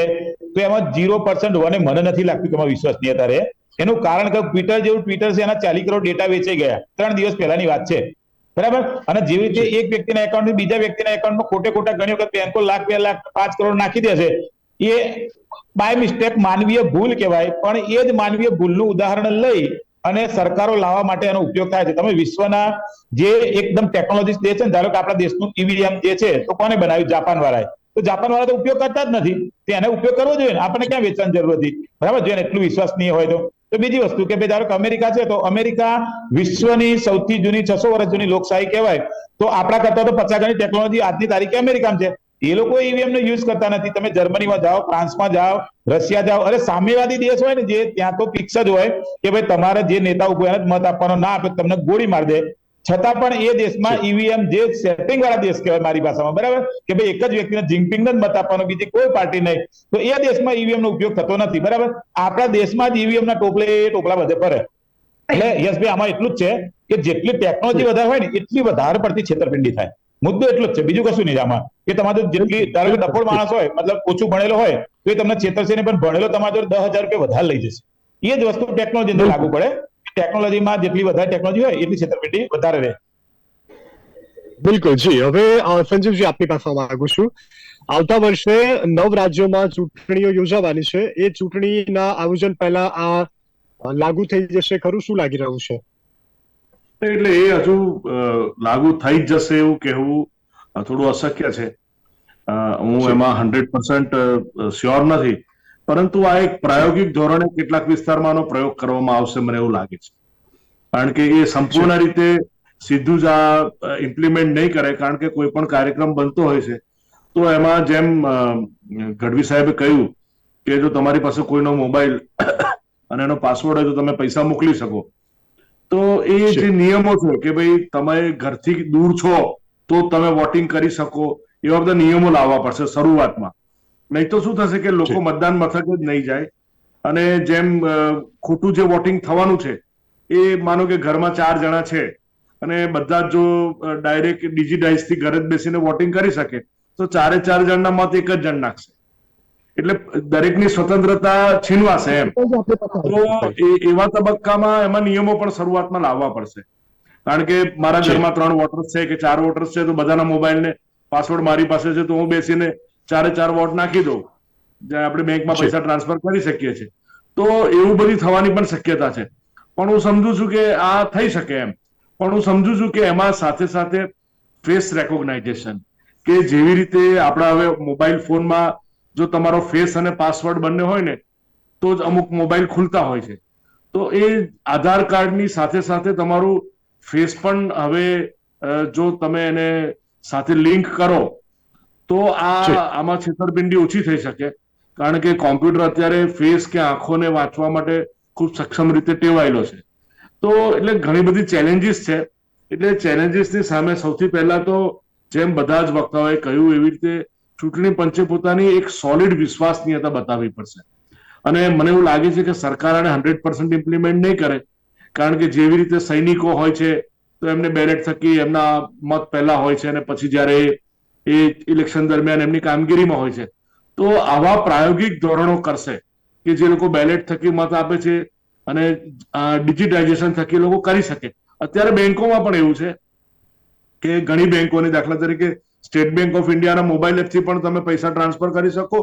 તો એમાં 0% અને મને નથી લાગતું કે એમાં વિશ્વસનીયતા રહે. એનું કારણ કે ટ્વિટર છે એના 40 કરોડ ડેટા વેચાઈ ગયા 3 દિવસ પહેલાની વાત છે. બરાબર, અને જેવી રીતે એક વ્યક્તિના એકાઉન્ટ બીજા વ્યક્તિના એકાઉન્ટમાં ખોટા ઘણી વખત બેંકો લાખ 2 લાખ 5 કરોડ નાખી દે છે. એ બાય મિસ્ટેક માનવીય ભૂલ કહેવાય, પણ એ જ માનવીય ભૂલનું ઉદાહરણ લઈ અને સરકારો લાવવા માટે એનો ઉપયોગ થાય છે. તમે વિશ્વના જે એકદમ ટેકનોલોજી દેશ છે ને, ધારો કે આપણા દેશનું ઈવીએમ જે છે તો કોને બનાવ્યું? જાપાન વાળાએ. તો જાપાન વાળા તો ઉપયોગ કરતા જ નથી, તો એને ઉપયોગ કરવો જોઈએ ને, આપણને ક્યાં વેચવાની જરૂર હતી? બરાબર, જો એટલું વિશ્વસનીય હોય તો બીજી વસ્તુ કે ભાઈ ધારો કે અમેરિકા છે, તો અમેરિકા વિશ્વની સૌથી જૂની 600 વર્ષ જૂની લોકશાહી કહેવાય, તો આપણા કરતા તો 50 ગણી ટેકનોલોજી આજની તારીખે અમેરિકામાં છે. એ લોકો ઈવીએમ નો યુઝ કરતા નથી. તમે જર્મનીમાં જાઓ, ફ્રાન્સમાં જાઓ, રશિયા જાઓ, અરે સામ્યવાદી દેશ હોય ને જે, ત્યાં તો ફિક્સ જ હોય કે ભાઈ તમારે જે નેતા ઉભો એને જ મત આપવાનો, ના આપે તમને ગોળી માર દે. છતાં પણ એ દેશમાં ઈવીએમ જે સેટિંગ વાળા દેશ કહેવાય મારી ભાષામાં, બરાબર, કે ભાઈ એક જ વ્યક્તિને જિંગપિંગને જ મત આપવાનો, બીજી કોઈ પાર્ટી નહીં, તો એ દેશમાં ઈવીએમ નો ઉપયોગ થતો નથી. બરાબર, આપણા દેશમાં જ ઈવીએમ ના ટોપલા બધે ફરે. એટલે યશભાઈ આમાં એટલું જ છે કે જેટલી ટેકનોલોજી વધારે હોય ને એટલી વધારે પડતી છેતરપિંડી થાય. મુદ્દો એટલો જ છે, બીજું કશું નહીં આમાં. કે તમારે જેટલી, ધારો કે ડફોડ માણસ હોય, મતલબ ઓછું ભણેલો હોય, તો એ તમને છેતરશે નહીં, પણ ભણેલો તમારા જોડે 10,000 રૂપિયા વધારે લઈ જશે. એ જ વસ્તુ ટેકનોલોજી અંદર લાગુ પડે. ટેકનોલોજીમાં જેટલી વધારે ટેકનોલોજી હોય એટલી છેતરપિંડી વધારે રહે. બિલકુલ જી. હવે સંજીવજી આપની પાસે માંગુ છું, આવતા વર્ષે 9 રાજ્યોમાં ચૂંટણીઓ યોજાવાની છે. એ ચૂંટણીના આયોજન પહેલા આ લાગુ થઈ જશે ખરું? શું લાગી રહ્યું છે? એટલે એ હજુ લાગુ થઈ જ જશે એવું કહેવું થોડું અશક્ય છે. હું એમાં 100% શ્યોર નથી, પરંતુ આ એક પ્રાયોગિક ધોરણે કેટલાક વિસ્તારમાં આનો પ્રયોગ કરવામાં આવશે, મને એવું લાગે છે. કારણ કે એ સંપૂર્ણ રીતે સીધું જ આ ઇમ્પ્લિમેન્ટ નહીં કરે, કારણ કે કોઈ પણ કાર્યક્રમ બનતો હોય છે તો એમાં જેમ ગઢવી સાહેબે કહ્યું કે જો તમારી પાસે કોઈનો મોબાઈલ અને એનો પાસવર્ડ હોય તો તમે પૈસા મોકલી શકો, તો એ જે નિયમો છે કે ભાઈ તમે ઘરથી દૂર છો તો તમે વોટિંગ કરી શકો, એવા બધા નિયમો લાવવા પડશે શરૂઆતમાં. નહીં તો શું થશે કે લોકો મતદાન મથકે જ નહીં જાય, અને જેમ ખોટું જે વોટિંગ થવાનું છે એ, માનો કે ઘરમાં 4 જણા છે અને બધા જો ડાયરેક્ટ ડિજિટાઇઝ થી ઘરે જ બેસીને વોટિંગ કરી શકે, તો 4 જણના મત એક જ જણ નાખશે, એટલે દરેકની સ્વતંત્રતા છીનવાશે એમ. તો એવા તબક્કામાં એમાં નિયમો પણ શરૂઆતમાં લાવવા પડશે. કારણ કે મારા ઘરમાં 3 વોટર્સ છે કે 4 વોટર્સ છે, તો બધાના મોબાઈલને પાસવર્ડ મારી પાસે છે, તો હું બેસીને 4 વોટ નાખી દઉં, જ્યાં આપણે બેંકમાં પૈસા ટ્રાન્સફર કરી શકીએ છીએ. તો એવું બધી થવાની પણ શક્યતા છે. પણ હું સમજુ છું કે આ થઈ શકે એમ, પણ હું સમજુ છું કે એમાં સાથે સાથે ફેસ રેકોગ્નાઇઝેશન, કે જેવી રીતે આપણા હવે મોબાઈલ ફોનમાં જો તમારો ફેસ અને પાસવર્ડ બંને હોય ને તો જ અમુક મોબાઈલ ખુલતા હોય છે, તો એ આધાર કાર્ડની સાથે સાથે તમારું ફેસ પણ હવે જો તમે એને સાથે લિંક કરો તો આમાં છેતરપિંડી ઓછી થઈ શકે. કારણ કે કોમ્પ્યુટર અત્યારે ફેસ કે આંખોને વાંચવા માટે ખૂબ સક્ષમ રીતે ટેવાયેલો છે. તો એટલે ઘણી બધી ચેલેન્જીસ છે. એટલે ચેલેન્જીસની સામે સૌથી પહેલા તો જેમ બધા જ વક્તાઓએ કહ્યું એવી રીતે ચૂંટણી પંચે પોતાની એક સોલિડ વિશ્વાસનીયતા બતાવવી પડશે. અને મને એવું લાગે છે કે સરકાર આને 100% ઇમ્પ્લિમેન્ટ નહીં કરે, કારણ કે જેવી રીતે સૈનિકો હોય છે તો એમને બેલેટ થકી એમના મત પહેલા હોય છે અને પછી જ્યારે એ ઇલેક્શન દરમિયાન એમની કામગીરીમાં હોય છે, તો આવા પ્રાયોગિક ધોરણો કરશે કે જે લોકો બેલેટ થકી મત આપે છે અને ડિજિટાઇઝેશન થકી લોકો કરી શકે. અત્યારે બેંકોમાં પણ એવું છે કે ઘણી બેંકોની, દાખલા તરીકે સ્ટેટ બેંક ઓફ ઇન્ડિયાના મોબાઈલ એપથી પણ તમે પૈસા ટ્રાન્સફર કરી શકો,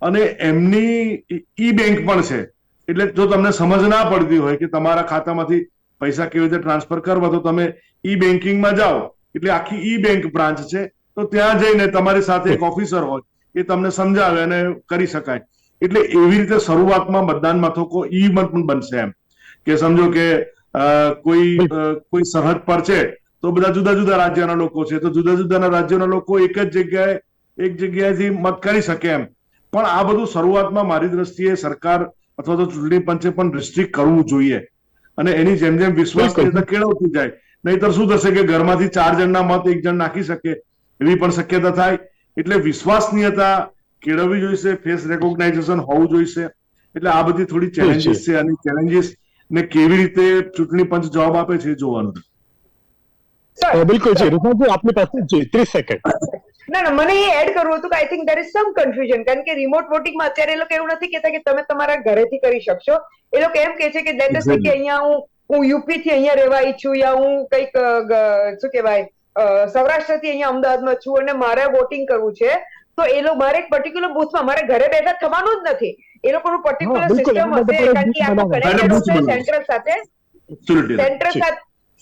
અને એમની ઈ બેંક પણ છે. એટલે જો તમને સમજ ના પડતી હોય કે તમારા ખાતામાંથી પૈસા કેવી રીતે ટ્રાન્સફર કરવા, તો તમે ઈ બેન્કિંગમાં જાઓ, એટલે આખી ઈ બેંક બ્રાન્ચ છે, તો ત્યાં જઈને તમારી સાથે એક ઓફિસર હોય, એ તમને સમજાવે અને કરી શકાય. એટલે એવી રીતે શરૂઆતમાં મતદાન મથકો ઈ પણ બનશે એમ, કે સમજો કે કોઈ સરહદ પર છે તો બધા જુદા જુદા રાજ્યના લોકો છે, તો જુદા જુદાના રાજ્યોના લોકો એક જગ્યાએથી મત કરી શકે એમ. પણ આ બધું શરૂઆતમાં મારી દ્રષ્ટિએ સરકાર અથવા તો ચૂંટણી પંચે પણ રિસ્ટ્રિક્ટ કરવું જોઈએ, અને એની જેમ જેમ વિશ્વાસનીયતા કેળવતી જાય, નહીતર શું થશે કે ઘરમાંથી 4 જણના મત એક જણ નાખી શકે એવી પણ શક્યતા થાય. એટલે વિશ્વાસનીયતા કેળવવી જોઈશે, ફેસ રેકોગ્નાઇઝેશન હોવું જોઈશે. એટલે આ બધી થોડી ચેલેન્જીસ છે, અને ચેલેન્જીસ ને કેવી રીતે ચૂંટણી પંચ જવાબ આપે છે જોવાનું. બિલકુલ જી. રૂપાજી આપની પાસે 30 સેકન્ડ. ના, મને એ એડ કરવું હતું કે I think there is sum confusion, કારણ કે રિમોટ વોટિંગમાં અત્યારે એ લોકો એવું નથી કહેતા કે તમે તમારા ઘરેથી કરી શકશો. એ લોકો એમ કહે છે કે લેટ અસ સે કે અહીંયા હું યુપી થી અહીંયા રહેવા ઈચ્છું, યા હું કંઈક શું કહેવાય સૌરાષ્ટ્ર થી અહીંયા અમદાવાદમાં છું અને મારે વોટિંગ કરવું છે, તો એ લોકો મારે એક પર્ટિક્યુલર બૂથમાં, મારે ઘરે બેઠા થવાનું જ નથી. એ લોકોનું પર્ટિક્યુલર સિસ્ટમ હશે, કારણ કે આખું કનેક્ટેડ હશે સેન્ટ્રલ સાથે. Absolutely.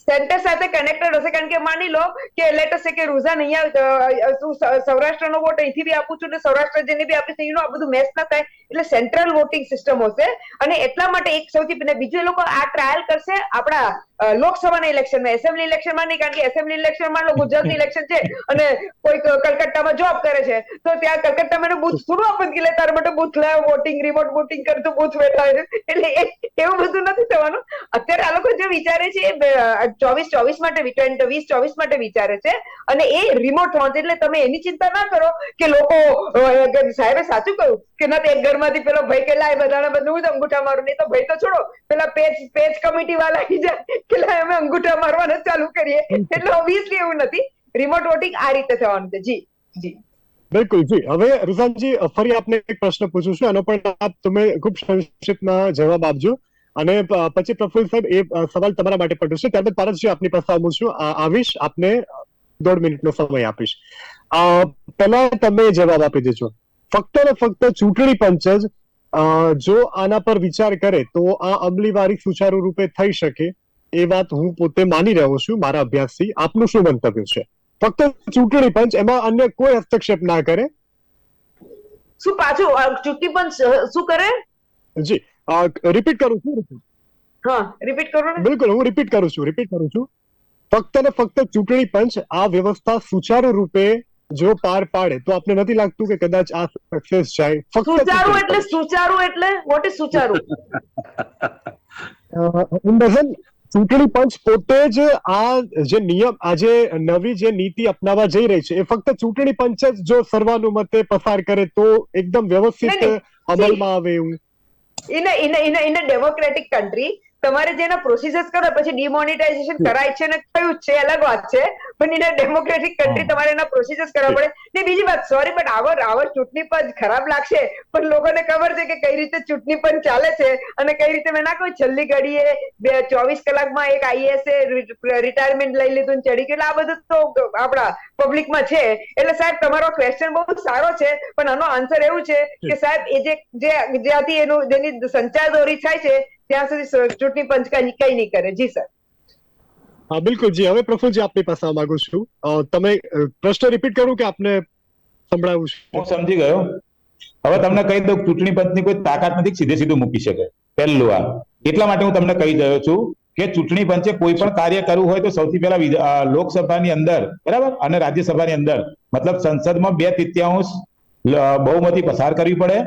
સેન્ટર સાથે કનેક્ટેડ હશે, કારણ કે માની લો કે લેટ અસ કે રૂઝાન અહીંયા તું સૌરાષ્ટ્રનો વોટ અહીંથી બી આપું છું ને સૌરાષ્ટ્ર જેને બી આપીશ આ બધું મેચ ના થાય, એટલે સેન્ટ્રલ વોટિંગ સિસ્ટમ હશે. અને એટલા માટે એક સૌથી બીજું એ લોકો આ ટ્રાયલ કરશે આપણા લોકસભાના ઇલેક્શનમાં, એસેમ્બલી ઇલેક્શનમાં નહીં, કારણ કે એસેમ્બલી ઇલેક્શનમાં ગુજરાતની ઇલેક્શન છે અને કોઈ કલકત્તામાં જોબ કરે છે તો ત્યાં કલકત્તામાં બૂથ થોડું આપણને કે તારા માટે બૂથ લાવ, વોટિંગ રિમોટ વોટિંગ કરતું બૂથ બેઠા હોય, એટલે એવું બધું નથી થવાનું. અત્યારે આ લોકો જે વિચારે છે 24 માટે 2024 માટે વિચારે છે અને એ રિમોટ થવાનું છે. એટલે તમે એની ચિંતા ના કરો કે લોકો, સાહેબે સાચું કહ્યું કે ના એક ઘરમાંથી પેલો ભાઈ કે લાય બધાને બધું હું અંગૂઠા મારું, નહીં તો ભાઈ તો છોડો પેલા પેજ કમિટી વાળા આવી જાય કે લાય અમે અંગૂઠા મારવાના ચાલુ કરીએ. એટલે ઓબ્વિયસલી એવું નથી, રિમોટ વોટિંગ આ રીતે થવાનું છે. જી જી બિલકુલ જી. હવે રુઝાનજી ફરી આપને એક પ્રશ્ન પૂછું છું, એનો પણ આપ તમે ખૂબ સંક્ષિપ્તમાં જવાબ આપજો અને પછી પ્રફુલ્લ સાહેબ એ સવાલ તમારા માટે પણ છે. ત્યારબાદ પારસજી આપની પાસે આવીશ, આપને 1.5 મિનિટનો સમય આપીશ. પહેલા તમે જવાબ આપી દેજો. ફક્ત ને ફક્ત ચૂંટણી પંચ જ જો આના પર વિચાર કરે તો આ અમલીવારી સુચારુ રૂપે થઈ શકે એ વાત હું પોતે માની રહ્યો છું મારા અભ્યાસથી. આપનું શું મંતવ્ય છે? ફક્ત ચૂંટણી પંચ, એમાં અન્ય કોઈ હસ્તક્ષેપ ના કરે? શું પાછું ચૂંટણી પંચ શું કરે? જી રિપીટ કરું છું. હા રિપીટ કરો ને. બિલકુલ, હું રિપીટ કરું છું. ફક્ત ને ફક્ત ચૂંટણી પંચ આ વ્યવસ્થા સુચારુ રૂપે જો પાર પાડે તો આપને નથી લાગતું કે કદાચ આ સક્સેસ જાય? સુચારુ એટલે વોટ ઇઝ સુચારુ? ચૂંટણી પંચ પોતે જ આ જે નિયમ, આજે નવી જે નીતિ અપનાવવા જઈ રહી છે એ ફક્ત ચૂંટણી પંચ જ જો સર્વાનુમતે પસાર કરે તો એકદમ વ્યવસ્થિત અમલમાં આવે એવું? ઇન અ ડેમોક્રેટિક કન્ટ્રી તમારે જેના પ્રોસીજર્સ કરો પછી ડિમોનિટાઇઝેશન કરાય છે ને કયું છે અલગ વાત છે, પણ ઇન અ ડેમોક્રેટિક કન્ટ્રી તમારે એના પ્રોસીજર્સ કરવા પડે. ને બીજી વાત, સોરી બટ આવર ચૂંટણી પંચ ખરાબ લાગશે પણ લોકોને ખબર છે કે કઈ રીતે ચૂંટણી પંચ ચાલે છે અને કઈ રીતે મેં ના કહ્યું છેલ્લી ઘડીએ 24 કલાકમાં એક આઈએએસ રિટાયરમેન્ટ લઈ લીધું ચડી ગયું. આ બધું તો આપણા પબ્લિકમાં છે. એટલે સાહેબ તમારો ક્વેશ્ચન બહુ સારો છે પણ આનો આન્સર એવું છે કે સાહેબ એ જ્યાંથી જેની સંચાર દોરી થાય છે ત્યાં સુધી ચૂંટણી પંચ કઈ નહીં કરે. જી સર. હા બિલકુલ જી. હવે પ્રફુલ્લજી આપની પાસે માંગુ છું, તમે પ્રશ્ન રિપીટ કરું કે આપને સંભળાવું છે? હું સમજી ગયો. હવે તમને કહી દઉં, ચૂંટણી પંચની કોઈ તાકાત નથી સીધે મૂકી શકે. પહેલું આ એટલા માટે હું તમને કહી રહ્યો છું કે ચૂંટણી પંચે કોઈ પણ કાર્ય કરવું હોય તો સૌથી પહેલા લોકસભાની અંદર, બરાબર, અને રાજ્યસભાની અંદર, મતલબ સંસદમાં 2/3 બહુમતી પસાર કરવી પડે.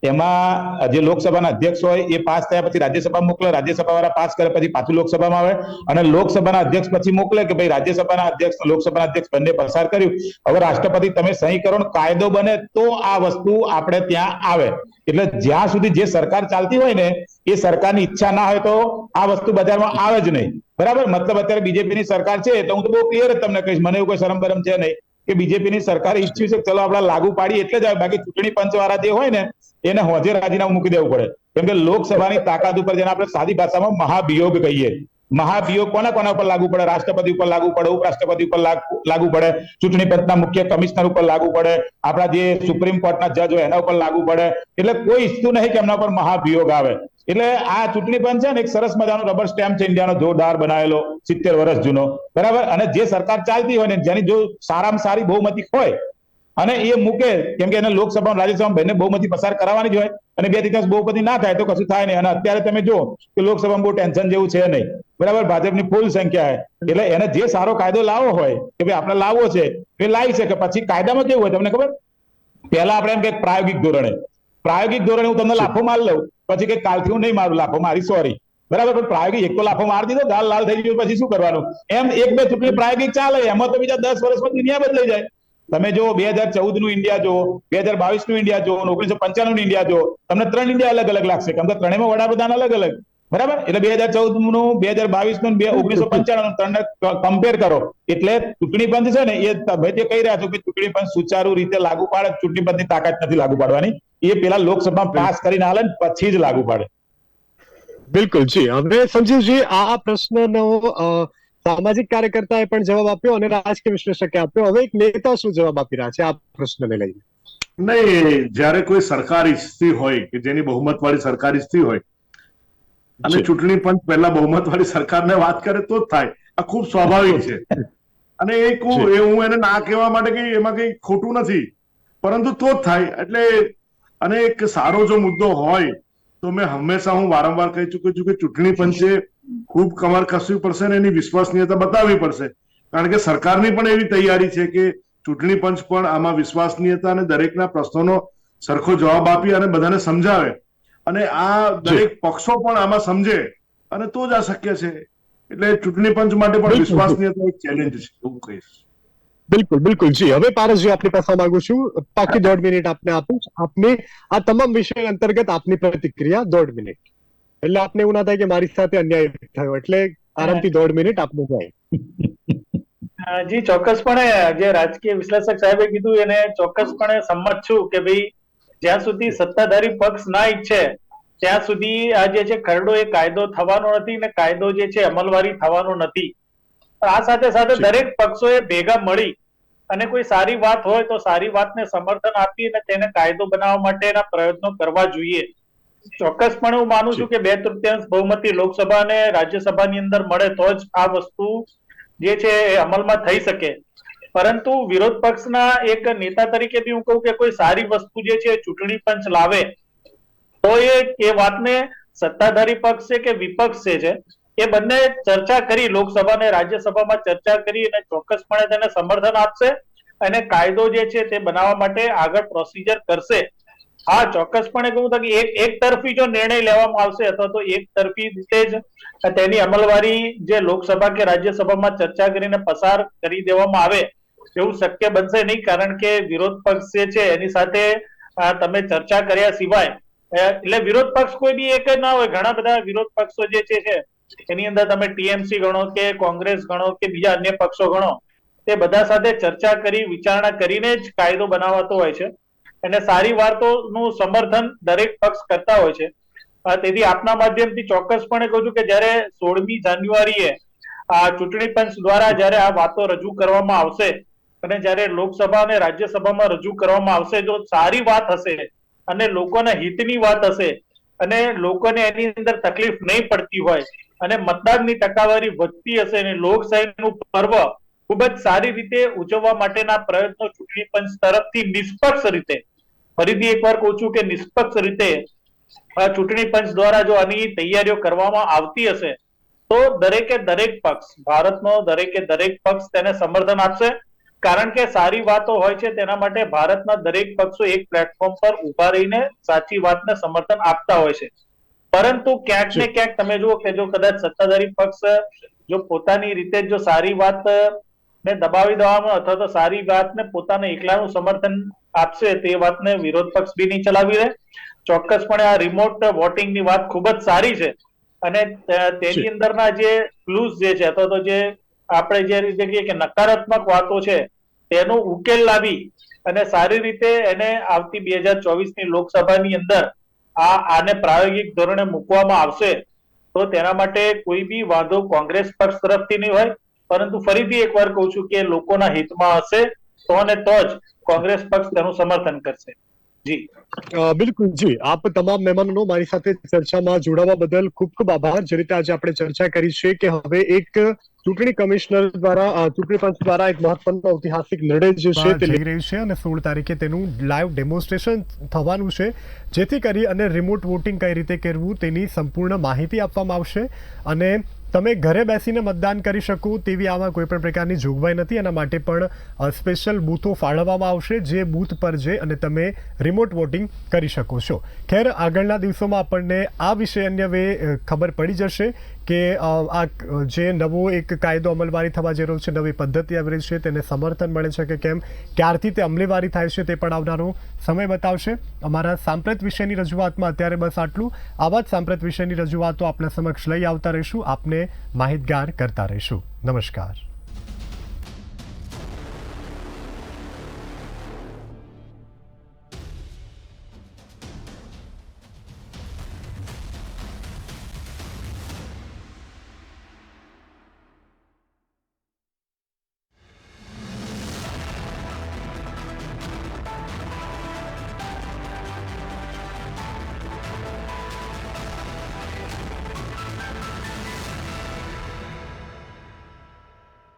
એમાં જે લોકસભાના અધ્યક્ષ હોય એ પાસ થયા પછી રાજ્યસભા મોકલે, રાજ્યસભા વાળા પાસ કરે પછી પાછું લોકસભામાં આવે અને લોકસભાના અધ્યક્ષ પછી મોકલે કે ભાઈ રાજ્યસભાના અધ્યક્ષ લોકસભાના અધ્યક્ષ બંને પસાર કર્યું, હવે રાષ્ટ્રપતિ તમે સહી કરો ને કાયદો બને તો આ વસ્તુ આપણે ત્યાં આવે. એટલે જ્યાં સુધી જે સરકાર ચાલતી હોય ને એ સરકારની ઈચ્છા ના હોય તો આ વસ્તુ બજારમાં આવે જ નહીં. બરાબર, મતલબ અત્યારે બીજેપીની સરકાર છે એટલે હું તો બહુ ક્લિયર જ તમને કહીશ, મને એવું કોઈ શરમ બરમ છે નહીં કે બીજેપીની સરકારે ઈચ્છ્યું છે ચલો આપણે લાગુ પાડીએ એટલે જ આવે. બાકી ચૂંટણી પંચ વાળા જે હોય ને એને હોજે રાજીનામું મૂકી દેવું પડે, કેમ કે લોકસભાની તાકાત ઉપર જેને આપણે સાદી ભાષામાં મહાભિયોગ કહીએ. મહાભિયોગ કોના ઉપર લાગુ પડે? રાષ્ટ્રપતિ ઉપર લાગુ પડે, ઉપરાષ્ટ્રપતિ ઉપર લાગુ પડે, ચૂંટણી પંચના મુખ્ય કમિશનર ઉપર લાગુ પડે, આપણા જે સુપ્રીમ કોર્ટના જજ હોય એના ઉપર લાગુ પડે. એટલે કોઈ ઈચ્છતું નહીં કે એમના ઉપર મહાભિયોગ આવે. એટલે આ ચૂંટણી પંચ છે ને એક સરસ મજાનો રબર સ્ટેમ્પ છે ઇન્ડિયાનો, જોરદાર બનાવેલો, 70 વર્ષ જૂનો, બરાબર. અને જે સરકાર ચાલતી હોય ને જેની જો સારામાં સારી બહુમતી હોય અને એ મૂકે, કેમ કે એને લોકસભા રાજ્યસભા બંને બહુમતી પસાર કરાવવાની જ હોય અને 2/3 બહુમતી ના થાય તો કશું થાય નહીં. અને અત્યારે તમે જો કે લોકસભામાં બહુ ટેન્શન જેવું છે નહીં, બરાબર, ભાજપની ફૂલ સંખ્યા છે. એટલે એને જે સારો કાયદો લાવવો હોય કે ભાઈ આપણે લાવવો છે એ લાવી શકે. પછી કાયદામાં કેવું હોય તમને ખબર? પહેલા આપણે એમ કે પ્રાયોગિક ધોરણે હું તમને લાફો માર લઉં પછી કે કાલથી હું નહીં મારું લાફો મારી, સોરી, બરાબર, પણ પ્રાયોગિક એક તો લાફો મારી દીધો, ગાલ લાલ થઈ ગયું, પછી શું કરવાનું? એમ 1-2 ચૂંટણી પ્રાયોગિક ચાલે, એમાં તો બીજા 10 વર્ષમાં દુનિયા બદલાઈ જાય. તમે જો 2014 નું ઇન્ડિયા જો, 2022 નું ઇન્ડિયા જો, 1995 નું ઇન્ડિયા જો, તમને 3 ઇન્ડિયા અલગ અલગ લાગશે, કેમ કે ત્રણેયમાં વડાપ્રધાન અલગ અલગ, બરાબર. એટલે 2014 નું, 2022 નું, 1995 નું ત્રણને કમ્પેર કરો. એટલે ચૂંટણી પંચ છે ને એ તમે જે કહી રહ્યા છો કે ચૂંટણી પંચ સુચારુ રીતે લાગુ પાડે, ચૂંટણી પંચની તાકાત નથી લાગુ પાડવાની, એ પેલા લોકસભામાં પાસ કરીને આલે ને પછી જ લાગુ પાડે. બિલકુલ જી. હવે સંજીવજી આ પ્રશ્નનો સામાજિક કાર્યકર્તાએ પણ જવાબ આપ્યો અને રાજકીય વિશ્લેષકે આપ્યો. હવે એક નેતા શું જવાબ આપી રહ્યા છે આ પ્રશ્નને લઈને? નહીં, જ્યારે કોઈ સરકાર ઈચ્છતી હોય કે જેની બહુમત વાળી સરકાર ઈચ્છતી હોય અને ચૂંટણી પંચ પહેલા બહુમતવાળી સરકારને વાત કરે તો જ થાય. આ ખૂબ સ્વાભાવિક છે અને હું એને ના કહેવા માટે કઈ એમાં કઈ ખોટું નથી, પરંતુ તો જ થાય. એટલે અને એક સારો જો મુદ્દો હોય તો મેં હંમેશા હું વારંવાર કહી ચુક્યો છું કે ચૂંટણી પંચે ખૂબ કમર કસવી પડશે અને એની વિશ્વસનીયતા બતાવવી પડશે, કારણ કે સરકારની પણ એવી તૈયારી છે કે ચૂંટણી પંચ પણ આમાં વિશ્વસનીયતા અને દરેકના પ્રશ્નોનો સરખો જવાબ આપી અને બધાને સમજાવે અને આ દરેક પક્ષો પણ આમાં સમજે અને તો જ આ શક્ય છે. એટલે ચૂંટણી પંચ માટે પણ વિશ્વસનીયતા એક ચેલેન્જ છે એવું કહીશ. બિલકુલ બિલકુલ જી. હવે પારસજી આપની પાસે માંગુ છું, પાકી 1.5 મિનિટ આપને આપીશ. આપને આ તમામ વિષય અંતર્ગત આપની પ્રતિક્રિયા 1.5 મિનિટ, એટલે આપને એવું ના થાય કે મારી સાથે અન્યાય થયો, એટલે આરામથી 1.5 મિનિટ આપને જાય. જી ચોક્કસપણે જે રાજકીય વિશ્લેષક સાહેબે કીધું એને ચોક્કસપણે સંમત છું કે ભાઈ જ્યાં સુધી સત્તાધારી પક્ષ ના ઈચ્છે ત્યાં સુધી આ જે છે ખરડો એ કાયદો થવાનો નથી ને કાયદો જે છે અમલવારી થવાનો નથી. આ સાથે સાથે દરેક પક્ષોએ ભેગા મળી અને કોઈ સારી વાત હોય તો સારી વાતને સમર્થન આપી અને તેને કાયદો બનાવવા માટેના પ્રયત્નો કરવા જોઈએ. ચોક્કસપણે હું માનું છું કે 2/3 બહુમતી લોકસભા અને રાજ્યસભાની અંદર મળે તો જ આ વસ્તુ જે છે એ અમલમાં થઈ શકે. પરંતુ વિરોધ પક્ષના એક નેતા તરીકે બી હું કહું કે કોઈ સારી વસ્તુ જે છે ચૂંટણી પંચ લાવે તો એ વાતને સત્તાધારી પક્ષ છે કે વિપક્ષ છે એ બંને ચર્ચા કરી, લોકસભા અને રાજ્યસભામાં ચર્ચા કરી અને ચોક્કસપણે તેને સમર્થન આપશે અને કાયદો જે છે તે બનાવવા માટે આગળ પ્રોસિજર કરશે. હા, ચોક્કસપણે કહું કે એક તરફી જો નિર્ણય લેવામાં આવશે અથવા તો એક તરફી રીતે જ તેની અમલવારી જે લોકસભા કે રાજ્યસભામાં ચર્ચા કરીને પસાર કરી દેવામાં આવે એવું શક્ય બનશે નહીં, કારણ કે વિરોધ પક્ષ જે છે એની સાથે તમે ચર્ચા કર્યા સિવાય, એટલે વિરોધ પક્ષ કોઈ બી એક જ ના હોય, ઘણા બધા વિરોધ પક્ષો જે છે એની અંદર તમે ટીએમસી ગણો કે કોંગ્રેસ ગણો કે બીજા અન્ય પક્ષો ગણો, તે બધા સાથે ચર્ચા કરી વિચારણા કરીને જ કાયદો બનાવાતો હોય છે અને સારી વાતોનું સમર્થન દરેક પક્ષ કરતા હોય છે. તેથી આપના માધ્યમથી ચોક્કસપણે કહું છું કે જયારે 16મી જાન્યુઆરીએ આ ચૂંટણી પંચ દ્વારા જયારે આ વાતો રજૂ કરવામાં આવશે અને જયારે લોકસભા અને રાજ્યસભામાં રજૂ કરવામાં આવશે, જો સારી વાત હશે અને લોકોના હિતની વાત હશે અને લોકોને એની અંદર તકલીફ નહીં પડતી હોય અને મતદાનની ટકાવારી વધતી હશે અને લોકશાહીનું પર્વ ખૂબ જ સારી રીતે ઉજવવા માટેના પ્રયત્નો ચૂંટણી પંચ તરફથી નિષ્પક્ષ રીતે, ફરીથી એકવાર કહું છું કે નિષ્પક્ષ રીતે ચૂંટણી પંચ દ્વારા જો આની તૈયારીઓ કરવામાં આવતી હશે તો દરેકે દરેક પક્ષ, ભારતનો દરેકે દરેક પક્ષ તેને સમર્થન આપશે, કારણ કે સારી વાતો હોય છે તેના માટે ભારતના દરેક પક્ષો એક પ્લેટફોર્મ પર ઉભા રહીને સાચી વાતને સમર્થન આપતા હોય છે. પરંતુ ક્યાંક ને ક્યાંક તમે જુઓ કે જો કદાચ સત્તાધારી પક્ષ જો પોતાની રીતે જો સારી વાત ને દબાવી દેવામાં અથવા તો સારી વાતને પોતાને એકલાનું સમર્થન આપશે તે વાતને વિરોધ પક્ષ બી નહીં ચલાવી રહે. ચોક્કસપણે આ રિમોટ વોટિંગની વાત ખૂબ જ સારી છે અને તેની અંદરના જે ક્લુઝ જે છે અથવા તો જે આપણે જે રીતે કહીએ કે નકારાત્મક વાતો છે તેનો ઉકેલ લાવી અને સારી રીતે એને આવતી 2024ની લોકસભાની અંદર આને પ્રાયોગિક ધોરણે મૂકવામાં આવશે તો તેના માટે કોઈ બી વાંધો કોંગ્રેસ પક્ષ તરફથી નહીં હોય, પરંતુ ફરીથી એકવાર કહું છું કે લોકોના હિતમાં હશે તો અને તો જ કોંગ્રેસ પક્ષ તેનું સમર્થન કરશે. જી બિલકુલ જી. આપ તમામ મહેમાનો મારી સાથે ચર્ચામાં જોડાવા બદલ ખૂબ ખૂબ આભાર. જે રીતે આજે આપણે ચર્ચા કરી છે કે હવે એક ચૂંટણી કમિશનર દ્વારા ચૂંટણી પંચ દ્વારા એક મહત્વનો ઐતિહાસિક લડત જે છે તે લઈ રહ્યું છે અને 16 તારીખે તેનું લાઈવ ડેમોન્સ્ટ્રેશન થવાનું છે, જેથી કરી અને રિમોટ વોટિંગ કઈ રીતે કરવું તેની સંપૂર્ણ માહિતી આપવામાં આવશે અને તમે ઘરે બેસીને મતદાન કરી શકો તેવી આમાં કોઈ પણ પ્રકારની જોગવાઈ નથી. એના માટે પણ સ્પેશિયલ બૂથો ફાળવવામાં આવશે, જે બૂથ પર જઈ અને તમે રિમોટ વોટિંગ કરી શકો છો. ખેર, આગળના દિવસોમાં આપણને આ વિશે અન્ય વે ખબર પડી જશે કે આ જે નવો એક કાયદો અમલવારી થવા જઈ રહ્યો છે, નવી પદ્ધતિ આવી રહી છે, તેને સમર્થન મળે છે કે કેમ, ક્યારથી તે અમલીવારી થાય છે તે પણ આવનારો સમય બતાવશે. અમારા સાંપ્રત વિષયની રજૂઆતમાં અત્યારે બસ આટલું. આવા જ સાંપ્રત વિષયની રજૂઆતો આપના સમક્ષ લઈ આવતા રહીશું, આપને માહિતગાર કરતા રહીશું. નમસ્કાર.